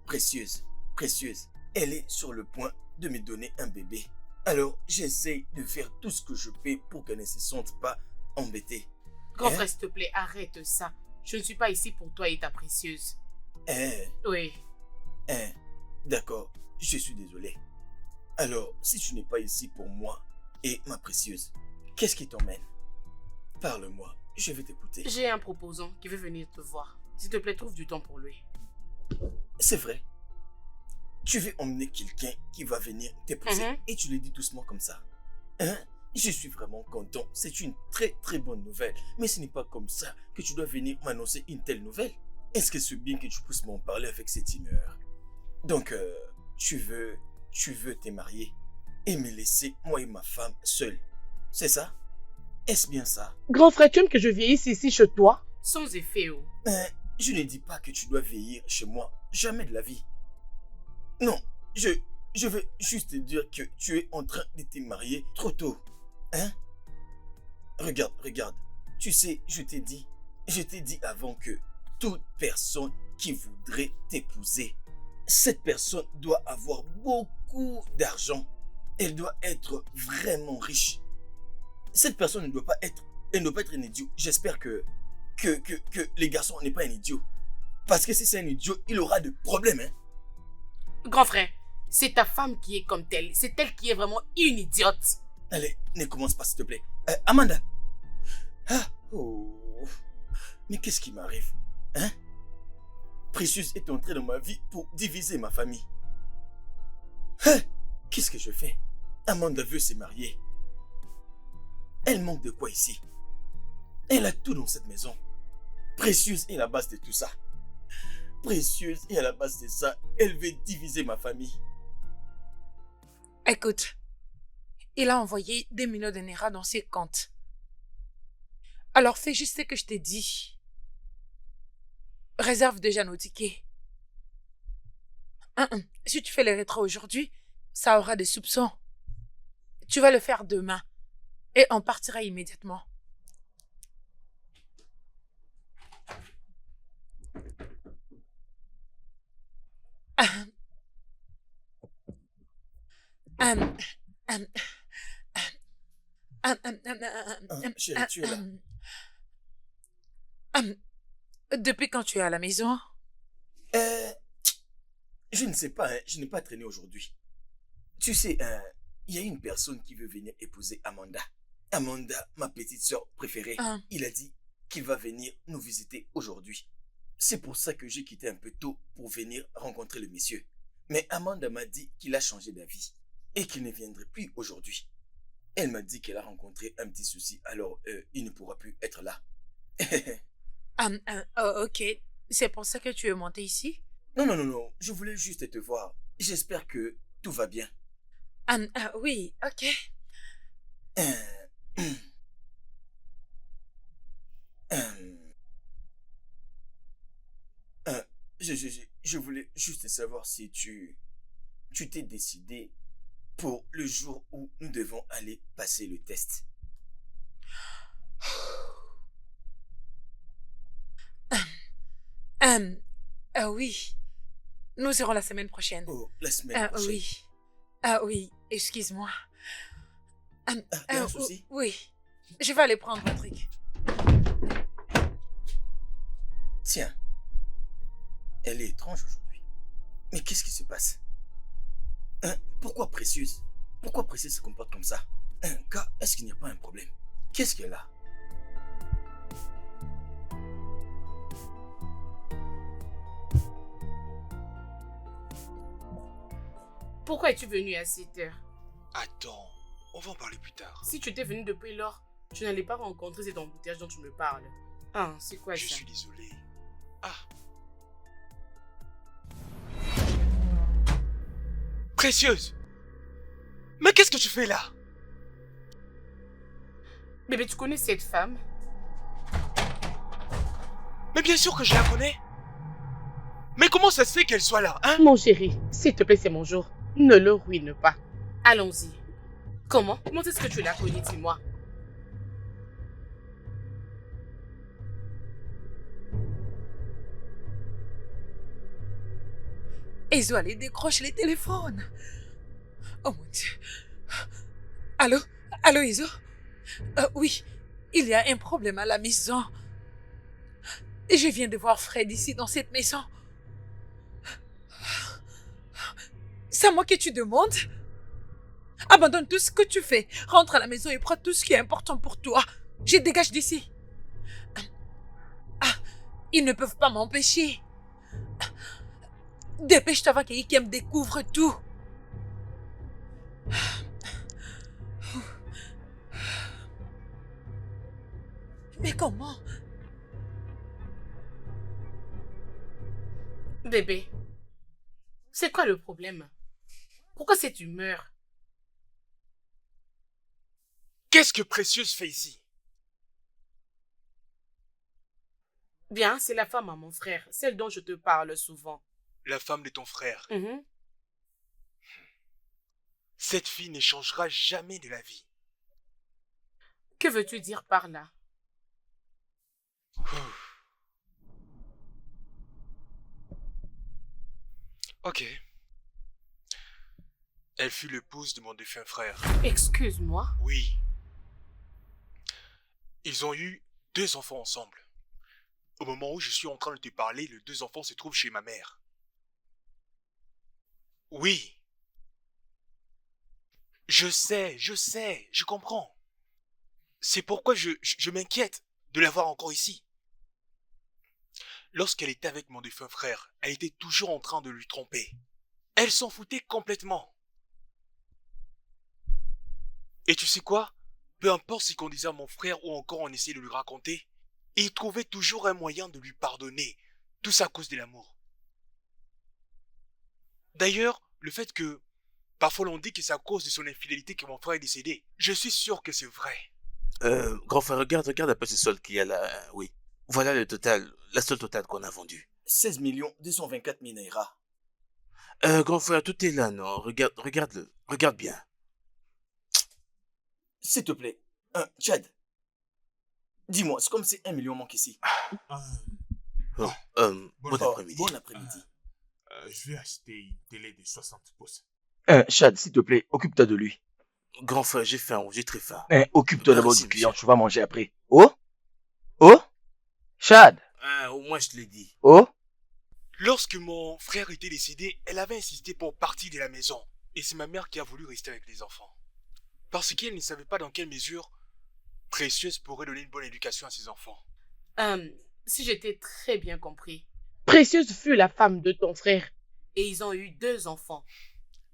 précieuse, précieuse. Elle est sur le point de me donner un bébé. Alors, j'essaie de faire tout ce que je peux pour qu'elle ne se sente pas embêtée. Grand frère, s'il te plaît, arrête ça. Je ne suis pas ici pour toi et ta précieuse. Oui. D'accord, je suis désolé. Alors, si tu n'es pas ici pour moi et ma précieuse, qu'est-ce qui t'emmène? Parle-moi, je vais t'écouter. J'ai un proposant qui veut venir te voir. S'il te plaît, trouve du temps pour lui. C'est vrai. Tu veux emmener quelqu'un qui va venir t'épouser Mhm. et tu le dis doucement comme ça. Je suis vraiment content. C'est une très très bonne nouvelle. Mais ce n'est pas comme ça que tu dois venir m'annoncer une telle nouvelle. Est-ce que c'est bien que tu puisses m'en parler avec cette humeur? Donc, tu veux te marier et me laisser moi et ma femme seuls. C'est ça? Est-ce bien ça? Grand frère, tu aimes que je vieillisse ici chez toi? Sans effet, oh. Je ne dis pas que tu dois vieillir chez moi. Jamais de la vie. Non, je veux juste te dire que tu es en train de te marier trop tôt. Regarde. Tu sais, je t'ai dit avant que toute personne qui voudrait t'épouser, cette personne doit avoir beaucoup d'argent. Elle doit être vraiment riche. Cette personne ne doit pas être un idiot. J'espère que les garçons n'est pas un idiot. Parce que si c'est un idiot, il aura de problèmes. Grand frère, c'est ta femme qui est comme telle. C'est elle qui est vraiment une idiote. Allez, ne commence pas s'il te plaît. Amanda. Mais qu'est-ce qui m'arrive? Précieuse est entrée dans ma vie pour diviser ma famille. Qu'est-ce que je fais? Amanda veut se marier. Elle manque de quoi ici? Elle a tout dans cette maison. Précieuse est la base de tout ça. Précieuse est à la base de ça. Elle veut diviser ma famille. Écoute, il a envoyé des millions de Naira dans ses comptes. Alors fais juste ce que je t'ai dit. Réserve déjà nos tickets. Si tu fais les rétros aujourd'hui, ça aura des soupçons. Tu vas le faire demain. Et on partira immédiatement. Hum, hum, Chérie, tu es là. hum. Depuis quand tu es à la maison? Euh, je ne sais pas, hein, je n'ai pas traîné aujourd'hui. Tu sais, il y a une personne qui veut venir épouser Amanda. Amanda, ma petite sœur préférée. Hum. Il a dit qu'il va venir nous visiter aujourd'hui. C'est pour ça que j'ai quitté un peu tôt pour venir rencontrer le monsieur. Mais Amanda m'a dit qu'il a changé d'avis et qu'il ne viendrait plus aujourd'hui. Elle m'a dit qu'elle a rencontré un petit souci, alors il ne pourra plus être là. Oh, ok. C'est pour ça que tu es monté ici? Non, non, non, non, je voulais juste te voir. J'espère que tout va bien. Oui, ok. Euh, euh, euh, je voulais juste savoir si tu t'es décidé pour le jour où nous devons aller passer le test. Oui. Nous irons la semaine prochaine. Oh, la semaine prochaine. Oui. Oui, excuse-moi. Ah, y a un souci? Oui. Je vais aller prendre un truc. Tiens, elle est étrange aujourd'hui. Mais qu'est-ce qui se passe? Pourquoi Précieuse? Pourquoi Précieuse se comporte comme ça? Car est-ce qu'il n'y a pas un problème? Qu'est-ce qu'elle a? Pourquoi es-tu venu à 7 heures? Attends, on va en parler plus tard. Si tu étais venu depuis lors, tu n'allais pas rencontrer cet embouteillage dont tu me parles. Ah, c'est quoi Je ça? suis désolé. Ah. Précieuse! Mais qu'est-ce que tu fais là? Bébé, tu connais cette femme? Mais bien sûr que je la connais! Mais comment ça se fait qu'elle soit là, hein? Mon chéri, s'il te plaît, c'est mon jour. Ne le ruine pas. Allons-y. Comment est-ce que tu la connais, dis-moi? Ezo, allez, décroche les téléphones. Oh mon Dieu. Allô? Allô, Ezo? Oui, il y a un problème à la maison. Et je viens de voir Fred ici dans cette maison. C'est à moi que tu demandes? Abandonne tout ce que tu fais. Rentre à la maison et prends tout ce qui est important pour toi. Je dégage d'ici. Ils ne peuvent pas m'empêcher. Dépêche-toi avant qu'Ikem découvre tout. Mais comment? Bébé, c'est quoi le problème? Pourquoi cette humeur? Qu'est-ce que Précieuse fait ici? Bien, c'est la femme à mon frère, celle dont je te parle souvent. La femme de ton frère. Mhm. Cette fille ne changera jamais de la vie. Que veux-tu dire par là? Ok. Elle fut l'épouse de mon défunt frère. Excuse-moi. Oui. Ils ont eu 2 enfants ensemble. Au moment où je suis en train de te parler, les 2 enfants se trouvent chez ma mère. Oui. Je sais, je comprends. C'est pourquoi je m'inquiète de la voir encore ici. Lorsqu'elle était avec mon défunt frère, elle était toujours en train de lui tromper. Elle s'en foutait complètement. Et tu sais quoi? Peu importe ce qu'on disait à mon frère ou encore on essayait de lui raconter, il trouvait toujours un moyen de lui pardonner, tout ça à cause de l'amour. D'ailleurs, le fait que parfois l'on dit que c'est à cause de son infidélité que mon frère est décédé, je suis sûr que c'est vrai. Grand frère, regarde un peu ce solde qu'il y a là. Oui. Voilà le total, la somme totale qu'on a vendue. 16 224 000 naira. Grand frère, tout est là, non? Regarde-le. Regarde bien. S'il te plaît, Chad, dis-moi, c'est comme si 1 million manque ici. Bon après-midi. Bon après-midi. Je vais acheter une télé de 60 pouces. Chad, s'il te plaît, occupe-toi de lui. Grand frère, j'ai faim, j'ai très faim. Occupe-toi d'abord Merci, du client, monsieur. tu vas manger après. Oh? Oh? Chad? Au moins, je te l'ai dit. Oh? Lorsque mon frère était décédé, elle avait insisté pour partir de la maison. Et c'est ma mère qui a voulu rester avec les enfants. Parce qu'elle ne savait pas dans quelle mesure Précieuse pourrait donner une bonne éducation à ses enfants. Si j'étais très bien compris. Précieuse fut la femme de ton frère. Et ils ont eu 2 enfants.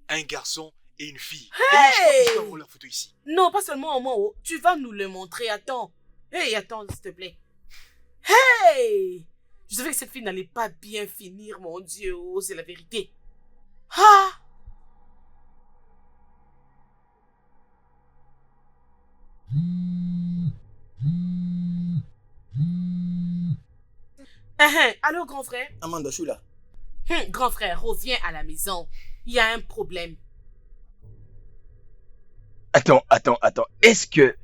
Un garçon et une fille. Hey! Et je peux avoir leur photo ici. Non, pas seulement au moment où tu vas nous le montrer. Attends. Hey, attends, s'il te plaît. Hey! Je savais que cette fille n'allait pas bien finir, mon Dieu. Oh, c'est la vérité. Ah! Allô, grand frère? Amanda, je suis là. Grand frère, reviens à la maison. Il y a un problème. Attends. Est-ce que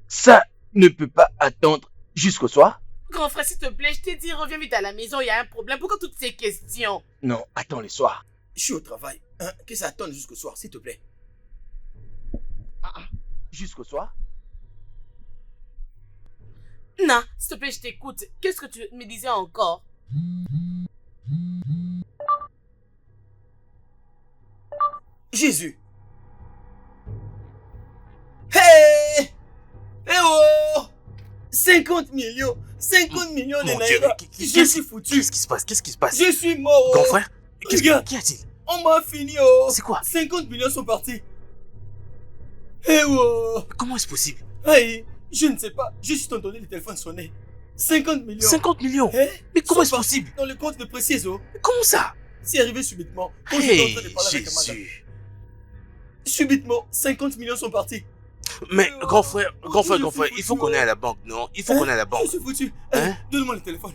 ça ne peut pas attendre jusqu'au soir? Grand frère, s'il te plaît, je t'ai dit, reviens vite à la maison, il y a un problème. Pourquoi toutes ces questions? Non, attends le soir. Je suis au travail. Que ça attende jusqu'au soir, s'il te plaît. Jusqu'au soir? Non, s'il te plaît, je t'écoute. Qu'est-ce que tu me disais encore? Jésus. Hey! Eh oh! 50 millions! 50 millions de Mon Dieu, naira! mais Je suis foutu! Qu'est-ce qui se passe? Qu'est-ce qui se passe? Je suis mort! Grand frère, Regarde. qu'y a-t-il? On m'a fini! Oh! C'est quoi? 50 millions sont partis! Eh oh! Comment est-ce possible? Hey! Je ne sais pas, j'ai juste entendu le téléphone sonner. 50 millions! 50 millions? Eh? Mais comment Sont est-ce partis possible? dans le compte de Précieuse, oh! Comment ça? C'est arrivé subitement. Quand j'étais en Hey, train de parler avec Amanda. Jésus. Subitement, 50 millions sont partis. Mais grand frère, Je suis il faut foutu, qu'on aille oh. à la banque, non? Il faut qu'on aille à la banque. Je suis foutu. Hein? Donne-moi le téléphone.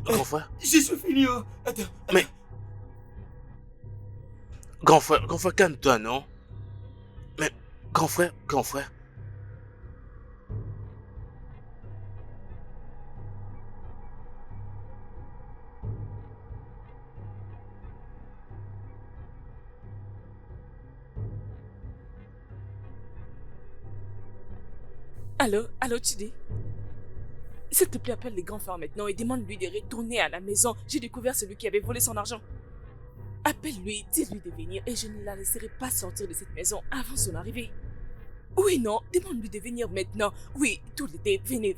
Grand frère? Je suis fini, oh. Attends. Mais... Grand frère, calme-toi, non? Mais, grand frère. Allô, Chidi? S'il te plaît, appelle les grands frères maintenant et demande-lui de retourner à la maison. J'ai découvert celui qui avait volé son argent. Appelle-lui, dis-lui de venir et je ne la laisserai pas sortir de cette maison avant son arrivée. Oui, non, demande-lui de venir maintenant. Oui, tout l'été, venez.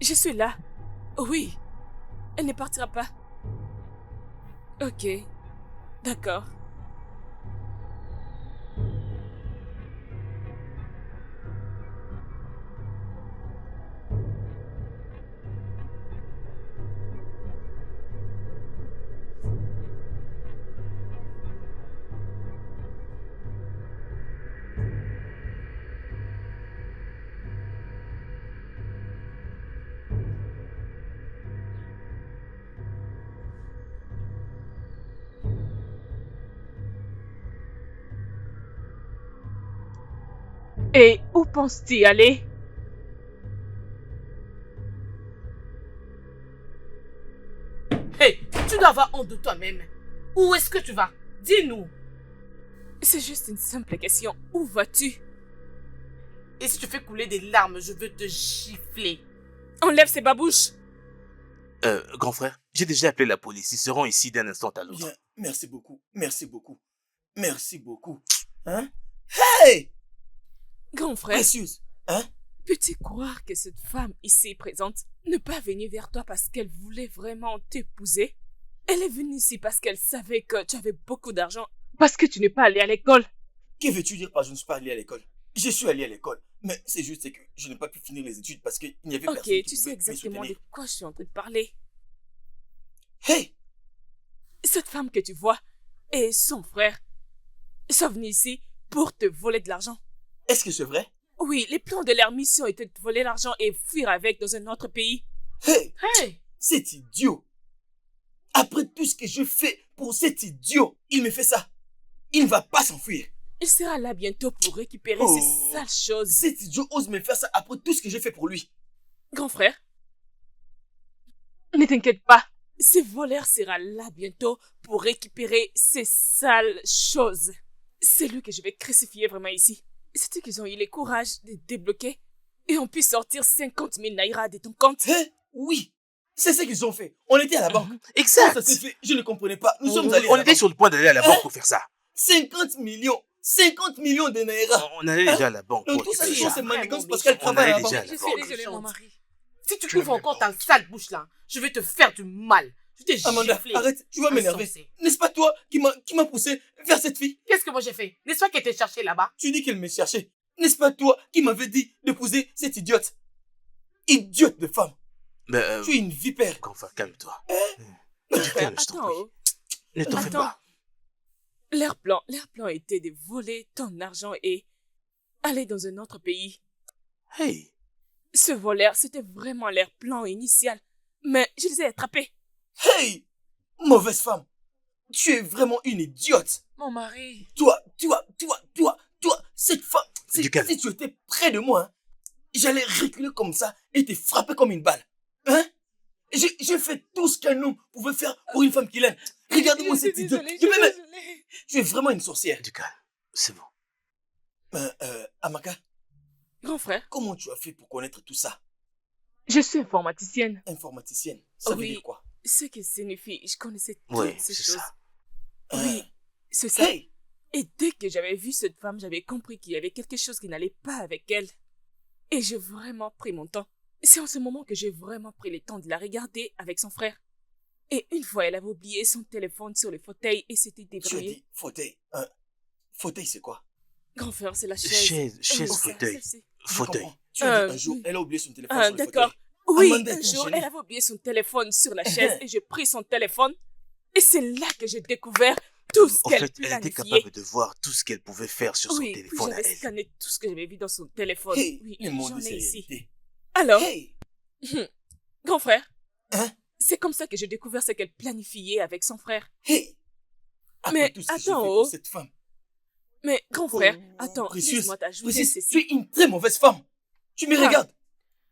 Je suis là. Oui, elle ne partira pas. Ok, d'accord. Et où penses-tu aller? Hey, tu dois avoir honte de toi-même. Où est-ce que tu vas? Dis-nous. C'est juste une simple question. Où vas-tu? Et si tu fais couler des larmes, je veux te gifler. Enlève ces babouches. Grand frère, j'ai déjà appelé la police. Ils seront ici d'un instant à l'autre. Bien, merci beaucoup. Hein? Hey! Grand frère, Précieuse, hein? peux-tu croire que cette femme ici présente n'est pas venue vers toi parce qu'elle voulait vraiment t'épouser? Elle est venue ici parce qu'elle savait que tu avais beaucoup d'argent. Parce que tu n'es pas allé à l'école. Que veux-tu dire par je ne suis pas allé à l'école? Je suis allé à l'école, mais c'est juste que je n'ai pas pu finir les études parce qu'il n'y avait Ok, personne qui tu sais pouvait me exactement de soutenir. quoi je suis en train de parler. Hey! Cette femme que tu vois et son frère sont venus ici pour te voler de l'argent. Est-ce que c'est vrai? Oui, les plans de leur mission étaient de voler l'argent et fuir avec dans un autre pays. Hey! Hey! C'est idiot! Après tout ce que je fais pour cet idiot, il me fait ça. Il ne va pas s'enfuir. Il sera là bientôt pour récupérer Oh. ces sales choses. Cet idiot ose me faire ça après tout ce que j'ai fait pour lui. Grand frère, Ne t'inquiète pas. ce voleur sera là bientôt pour récupérer ces sales choses. C'est lui que je vais crucifier vraiment ici. C'est-tu qu'ils ont eu le courage de débloquer et ont pu sortir 50 000 naira de ton compte? Hein? Oui, c'est ce qu'ils ont fait. On était à la banque. Exact. Comment ça s'est fait? Je ne comprenais pas. Nous sommes allés à On la était banque. sur le point d'aller à la banque pour faire ça. 50 millions. 50 millions de naira. On allait déjà à la banque Donc pour tout ça, récupérer c'est ça. manigance parce qu'elle On travaille à allait la déjà banque. à la Je banque. suis désolée, mon mari. Si tu Tu ouvres l'as encore même ta sale bouche là, je vais te faire du mal. Je vais te Amanda, gifler. arrête, tu vas m'énerver. Insensé. N'est-ce pas toi qui m'a poussé vers cette fille? Qu'est-ce que moi j'ai fait? N'est-ce pas qu'elle t'a cherché là-bas? Tu dis qu'elle me cherchait. N'est-ce pas toi qui m'avais dit d'épouser cette idiote? Idiote de femme. Mais, Tu es une vipère. grand frère, calme-toi. Frère, Calme, je t'en attends, prie. oh. Ne t'en fais Attends. pas. Leur plan était de voler ton argent et aller dans un autre pays. Hey, Ce voleur, c'était vraiment leur plan initial. Mais je les ai attrapés. Hey! Mauvaise femme. Tu es vraiment une idiote. Mon mari. Toi, cette femme. Du calme. Si tu étais près de moi, hein, j'allais reculer comme ça et te frapper comme une balle. Hein? J'ai fait tout ce qu'un homme pouvait faire pour une femme qu'il aime. Regarde-moi Je suis cette idiote. désolée, Je je vais suis même- désolée. Tu es vraiment une sorcière. du calme. C'est bon. Amaka, Grand frère, comment tu as fait pour connaître tout ça? Je suis informaticienne. Informaticienne, ça veut Oui. dire quoi? ce qui signifie, je connaissais toutes Oui, ces c'est choses. ça. Oui, c'est ça. Hey! Et dès que j'avais vu cette femme, j'avais compris qu'il y avait quelque chose qui n'allait pas avec elle. Et j'ai vraiment pris mon temps. C'est en ce moment que j'ai vraiment pris le temps de la regarder avec son frère. Et une fois, elle avait oublié son téléphone sur le fauteuil et s'était Tu as déverrouillé. dit fauteuil. Fauteuil, c'est quoi? Grand frère, c'est la chaise. Chaise, c'est fauteuil. celle-ci. Je Fauteuil. comprends. Tu as dit un oui. jour, elle a oublié son téléphone Ah, sur le d'accord. fauteuil. Oui, Amanda un est jour, gênée. elle avait oublié son téléphone sur la chaise et j'ai pris son téléphone. Et c'est là que j'ai découvert tout ce En qu'elle fait, elle était planifiait. capable de voir tout ce qu'elle pouvait faire sur son Oui, puis téléphone à j'avais elle. scanné tout ce que j'avais vu dans son téléphone. Hey, Oui, le monde j'en de ai ici. sérénité. Alors, Hey! grand frère, Hein? c'est comme ça que j'ai découvert ce qu'elle planifiait avec son frère. Hey! Mais Après tout ce que j'ai fait attends, pour oh. cette femme. Mais grand frère, Oh, attends, précieuse, laisse-moi t'ajouter précieuse, ceci. tu es une très mauvaise femme. Tu me Ah. regardes.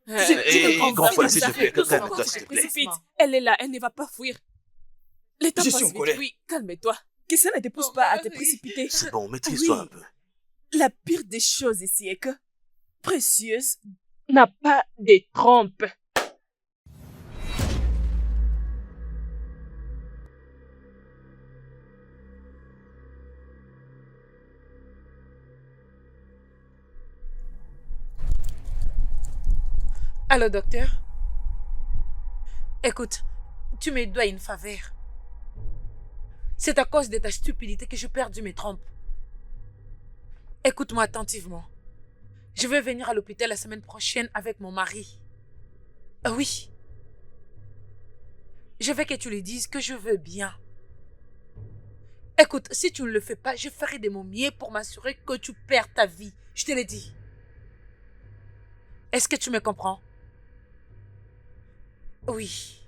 Euh, Tu sais, Hey, grand grand frère, s'il te ça, plaît, tout ça, calme-toi, quand s'il tu te plaît. précipites, elle est là, elle ne va pas fuir. Le temps Je passe suis en vite, colère. oui, calme-toi. Que ça ne te pousse Oh, pas à te oui. précipiter. C'est bon, maîtrise-toi Oui. un peu. La pire des choses ici est que Précieuse N'a pas de trompe. Allô, docteur? Écoute, tu me dois une faveur. C'est à cause de ta stupidité que j'ai perdu mes trompes. Écoute-moi attentivement. Je vais venir à l'hôpital la semaine prochaine avec mon mari. Ah oui. Je veux que tu lui dises que je veux bien. Écoute, si tu ne le fais pas, je ferai de mon mieux pour m'assurer que tu perds ta vie. Je te l'ai dit. Est-ce que tu me comprends? Oui.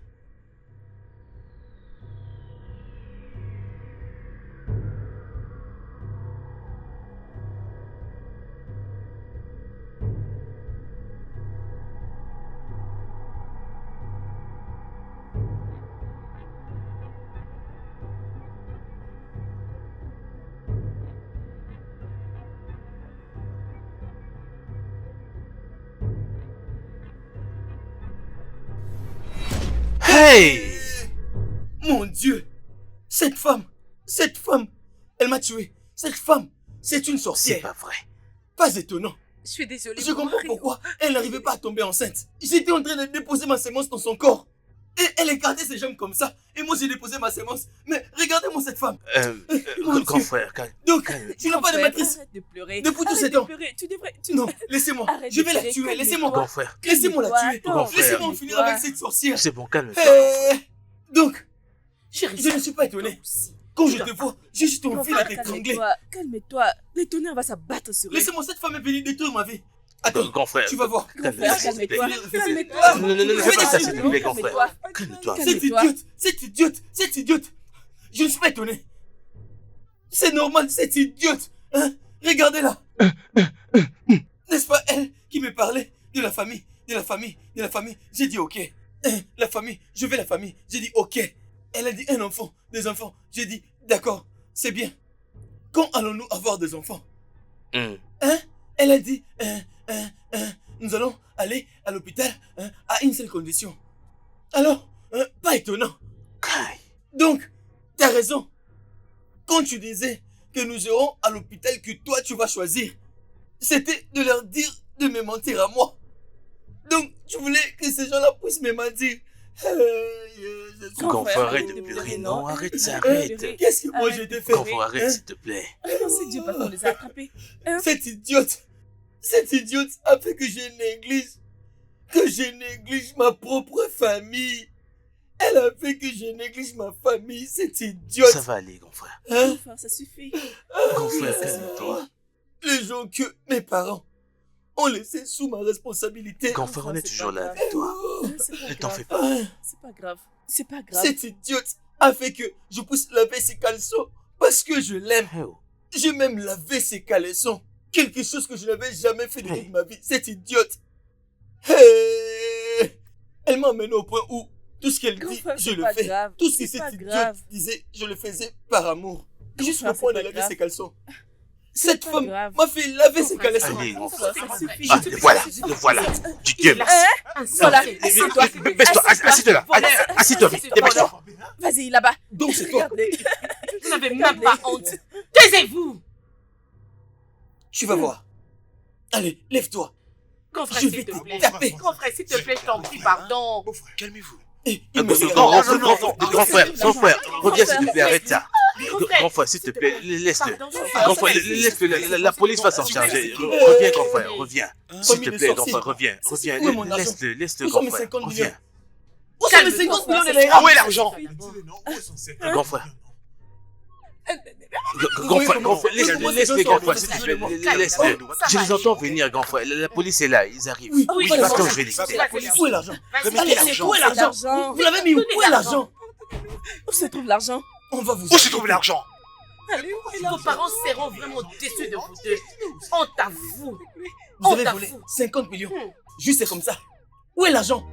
Hey! Mon Dieu! Cette femme, elle m'a tué. Cette femme, c'est une C'est sorcière. pas vrai. Pas étonnant. Je suis désolée. Je mon comprends mari. pourquoi elle n'arrivait pas à tomber enceinte. J'étais en train de déposer ma sémence dans son corps. Et elle écartait ses jambes comme ça. Et moi, j'ai déposé ma sémence. Mais regardez-moi cette femme. Mon Grand Dieu. frère, Donc, calme. tu n'as pas de Frère, matrice. Arrête de pleurer. Depuis tous Arrête ces de temps. pleurer. Tu devrais... Non, laissez-moi. Arrête Je de vais la pleurer, tuer. calme-toi. Laissez-moi. Grand frère, Laissez-moi la tuer. Attends, Grand frère. Laissez-moi en finir avec cette sorcière. c'est bon, calme-toi. Donc, Chérie, je ne suis pas étonné. Quand je te vois, j'ai juste envie de t'étrangler. Calme-toi. Le tonnerre va s'abattre sur elle. Laissez-moi, cette femme est venue détruire ma vie. Attends, Grand frère, tu vas voir. calme-toi, Frère, s'il te plaît. calme-toi. Ah, Non, ne fais pas ça, s'il te Calme-toi. plaît, grand frère. Calme-toi. Calme-toi. Cette idiote. Je ne suis pas étonné. C'est normal, cette idiote. Hein? Regardez-la. N'est-ce pas elle qui me parlait de la famille? J'ai dit ok. La famille, je veux la famille. J'ai dit ok. Elle a dit un enfant, des enfants. J'ai dit d'accord, c'est bien. Quand allons-nous avoir des enfants? Hein? Elle a dit nous allons aller à l'hôpital à une seule condition. Alors, pas étonnant. Donc, t'as raison. Quand tu disais que nous irons à l'hôpital que toi tu vas choisir, c'était de leur dire de me mentir à moi. Donc, tu voulais que ces gens-là puissent me mentir. Grand frère, arrête de pleurer, non, arrête, ça, arrête. Qu'est-ce que moi j'ai fait? Grand frère, arrête, s'il te plaît. Merci Dieu parce qu'on les a attrapés. Cette idiote a fait que je néglige ma propre famille. Elle a fait que je néglige ma famille, cette idiote. Ça va aller, grand frère. Grand frère, ça suffit. Grand frère, calme-toi. Les gens que mes parents ont laissés sous ma responsabilité. Grand frère, on est toujours là avec toi. Ne t'en fais pas. C'est pas grave. C'est pas grave. Cette idiote a fait que je puisse laver ses caleçons parce que je l'aime. J'ai même lavé ses caleçons. Quelque chose que je n'avais jamais fait de toute ma vie. Cette idiote. Elle m'a amené au point où tout ce qu'elle dit, je le fais. Tout ce que cette idiote disait, je le faisais par amour. Jusqu'au point de laver ses caleçons. Cette femme m'a fait laver ses caleçons. Allez, grand frère. Ah, le voilà. Du Dieu merci. Voilà, baisse-toi, assieds-toi là. Assieds-toi vite, dépêche-toi. Vas-y, là-bas. Donc c'est toi. Vous n'avez même pas honte. Taisez-vous. Tu vas voir. Allez, lève-toi. Grand frère, Je s'il vais te te plaît. taper. Grand frère, s'il te plaît, je t'en prie, pardon. Calmez-vous. Grand frère, son frère, reviens s'il te plaît, arrête ça. Grand frère, s'il te plaît, laisse-le. Grand frère, laisse-le, la police va s'en charger. Reviens, grand frère, reviens. S'il te plaît, grand frère, reviens. Laisse-le, grand frère, reviens. Où sont mes 50 millions de naira? Où est l'argent? Grand frère. Grand frère, laisse-le, grand frère, s'il te plaît, laisse-le. Je les entends venir, grand frère. La police est là, ils arrivent. Oui, attends, je vais les quitter. Où est l'argent? Allez, Où est l'argent? Vous l'avez mis où? Où est l'argent? Où se trouve l'argent? On va vous... Où se trouve l'argent? Vos parents seront vraiment déçus de vous deux. Honte à vous. Vous avez volé 50 millions. Juste comme ça. Où est l'argent?